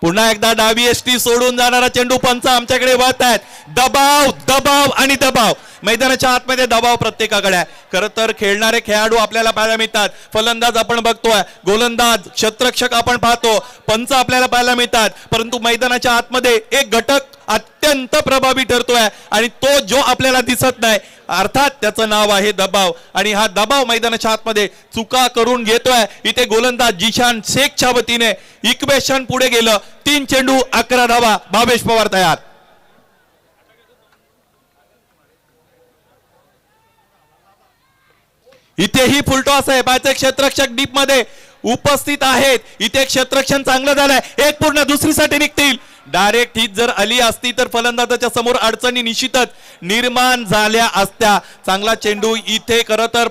पुन्हा एकदा डावी एसटी सोडून जाणारा चेंडू पंच आमच्याकडे वळत आहेत. दबाव दबाव आणि दबाव मैदानाच्या आतमध्ये दबाव प्रत्येकाकडे आहे. खरं तर खेळणारे खेळाडू आपल्याला पाहायला मिळतात. फलंदाज आपण बघतोय, गोलंदाज क्षेत्ररक्षक आपण पाहतो, पंच आपल्याला पाहायला मिळतात. परंतु मैदानाच्या आतमध्ये एक घटक अत्यंत प्रभावी ठरतोय आणि तो जो आपल्याला दिसत नाही, अर्थात त्याचं नाव आहे दबाव. आणि हा दबाव मैदानाच्या आतमध्ये चुका करून घेतोय. इथे गोलंदाज जिशान शेखच्या वतीने इक्वेशन पुढे गेलं. 3 चेंडू 11 धावा. भावेश पवार तयार. इथेही फुलटॉस आहे. पायचे क्षेत्ररक्षक डीप मध्ये उपस्थित आहेत. इथे क्षेत्ररक्षण चांगलं झालंय. एक पूर्ण दुसरीसाठी निघतील. डायरेक्ट हिट जर आली असती तर फलंदाजाच्या समोर अडचणी निश्चितच निर्माण झाल्या असत्या. चांगला चेंडू इथे खरं तर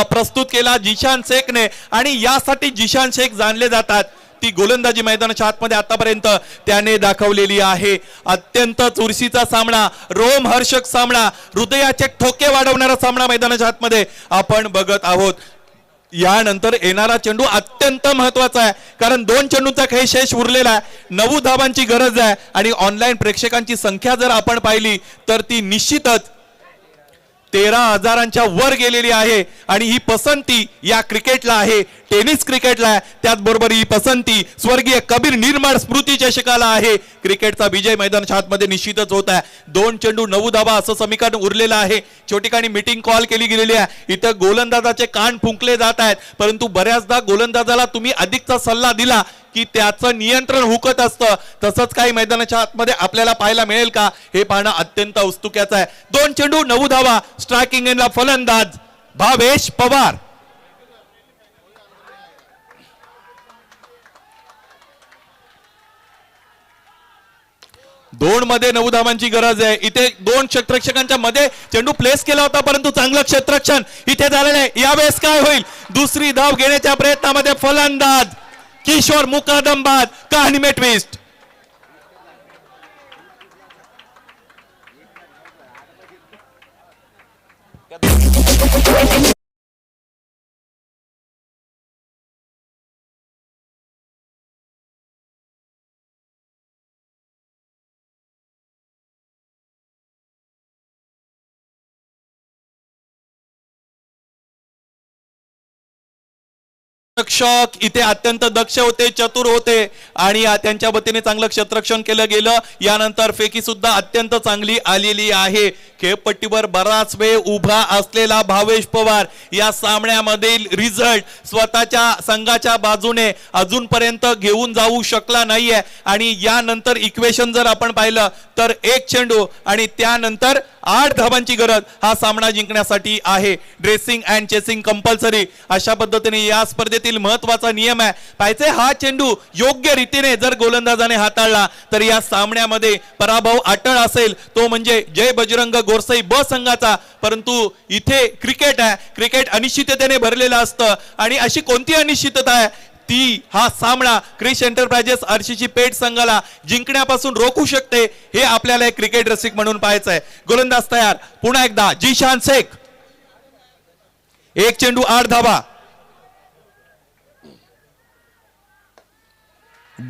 प्रस्तुत केला जिशान शेखने आणि यासाठी जिशान शेख जाणले जातात. ती गोलंदाजी मैदानाच्या आतमध्ये आतापर्यंत त्याने दाखवलेली आहे. अत्यंत चुरशीचा सामना, रोमहर्षक सामना, हृदयाचे ठोके वाढवणारा सामना मैदानाच्या आतमध्ये आपण बघत आहोत. यानंतर येणारा चेंडू अत्यंत महत्वाचा आहे, कारण 2 चेंडूंचा खेळ शेष उरलेला आहे. 9 धावांची गरज आहे आणि ऑनलाईन प्रेक्षकांची संख्या जर आपण पाहिली तर ती निश्चितच 13,000च्या वर गेलेली आहे. आणि ही पसंती या क्रिकेटला आहे, टेनिस क्रिकेटला आहे. त्याचबरोबर ही पसंती स्वर्गीय कबीर निर्मळ स्मृती चषकाला आहे. क्रिकेटचा विजय मैदानाच्या आतमध्ये निश्चितच होत आहे. 2 चेंडू 9 धावा असं समीकरण उरलेलं आहे. ठिकाणी मीटिंग कॉल केली गेलेली आहे. इथं गोलंदाजाचे कान फुंकले जात आहेत, परंतु बऱ्याचदा गोलंदाजाला तुम्ही अधिकचा सल्ला दिला की त्याचं नियंत्रण हुकत असतं. तसंच काही मैदानाच्या आतमध्ये आपल्याला पाहायला मिळेल का हे पाहणं अत्यंत औत्सुक्याचं आहे. 2 चेंडू 9 धावा. स्ट्रायकिंग एंडला फलंदाज भावेश पवार. दोन मध्ये 9 धावांची गरज आहे. इथे 2 क्षेत्ररक्षकांच्या मध्ये चेंडू प्लेस केला होता, परंतु चांगलं क्षेत्ररक्षण इथे झालेलं आहे. यावेळेस काय होईल? दुसरी धाव घेण्याच्या प्रयत्नामध्ये फलंदाज किशोर मुकादमबाद. कहाणी में ट्विस्ट. रक्षक इथे अत्यंत दक्ष होते, चतुर होते आणि त्यांच्या वतीने चांगलं क्षेत्ररक्षण केलं गेलं. यानंतर फेकी सुद्धा अत्यंत चांगली आलेली आहे. खेळपट्टीवर बराच वेळ उभा असलेला भावेश पवार या सामन्यामधील रिझल्ट स्वतःच्या संघाच्या बाजूने अजूनपर्यंत घेऊन जाऊ शकला नाहीये. आणि यानंतर इक्वेशन जर आपण पाहिलं तर 1 चेंडू आणि त्यानंतर 8 धावांची गरज हा सामना जिंकण्यासाठी आहे. ड्रेसिंग अँड चेसिंग कंपल्सरी अशा पद्धतीने या स्पर्धेतील महत्वाचा नियम आहे. पाहिजे हा चेंडू योग्य रीतीने जर गोलंदाजाने हाताळला तर या सामन्यामध्ये पराभव अटळ असेल तो म्हणजे जय बजरंग गोरसई ब संघाचा. परंतु इथे क्रिकेट आहे, क्रिकेट अनिश्चिततेने भरलेलं असतं आणि अशी कोणती अनिश्चितता आहे ती हा सामना क्रिश एंटरप्राइजेस आरसीसी पेठ संघाला जिंकण्यापासून रोखू शकते हे आपल्याला एक क्रिकेट रसिक म्हणून पाहायचं आहे. गोलंदाज तयार. पुन्हा एकदा जिशान शेख. 1 चेंडू 8 धावा.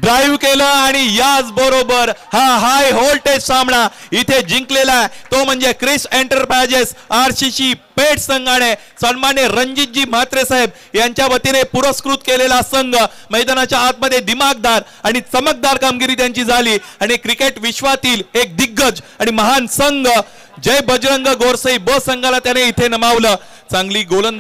ड्राईव्ह केलं आणि याच बरोबर हा हाय व्होल्टेज सामना इथे जिंकलेला आहे तो म्हणजे क्रिस एंटरप्राइजेस RCC पेठ संघाने सन्मान्य रणजितजी म्हात्रे साहेब यांच्या वतीने पुरस्कृत केलेला संघ मैदानाच्या आतमध्ये दिमागदार आणि चमकदार कामगिरी त्यांची झाली आणि क्रिकेट विश्वातील एक दिग्गज आणि महान संघ जय बजरंग गोरसई ब संघाला त्याने इथे नमावलं. चांगली गोलंदाजी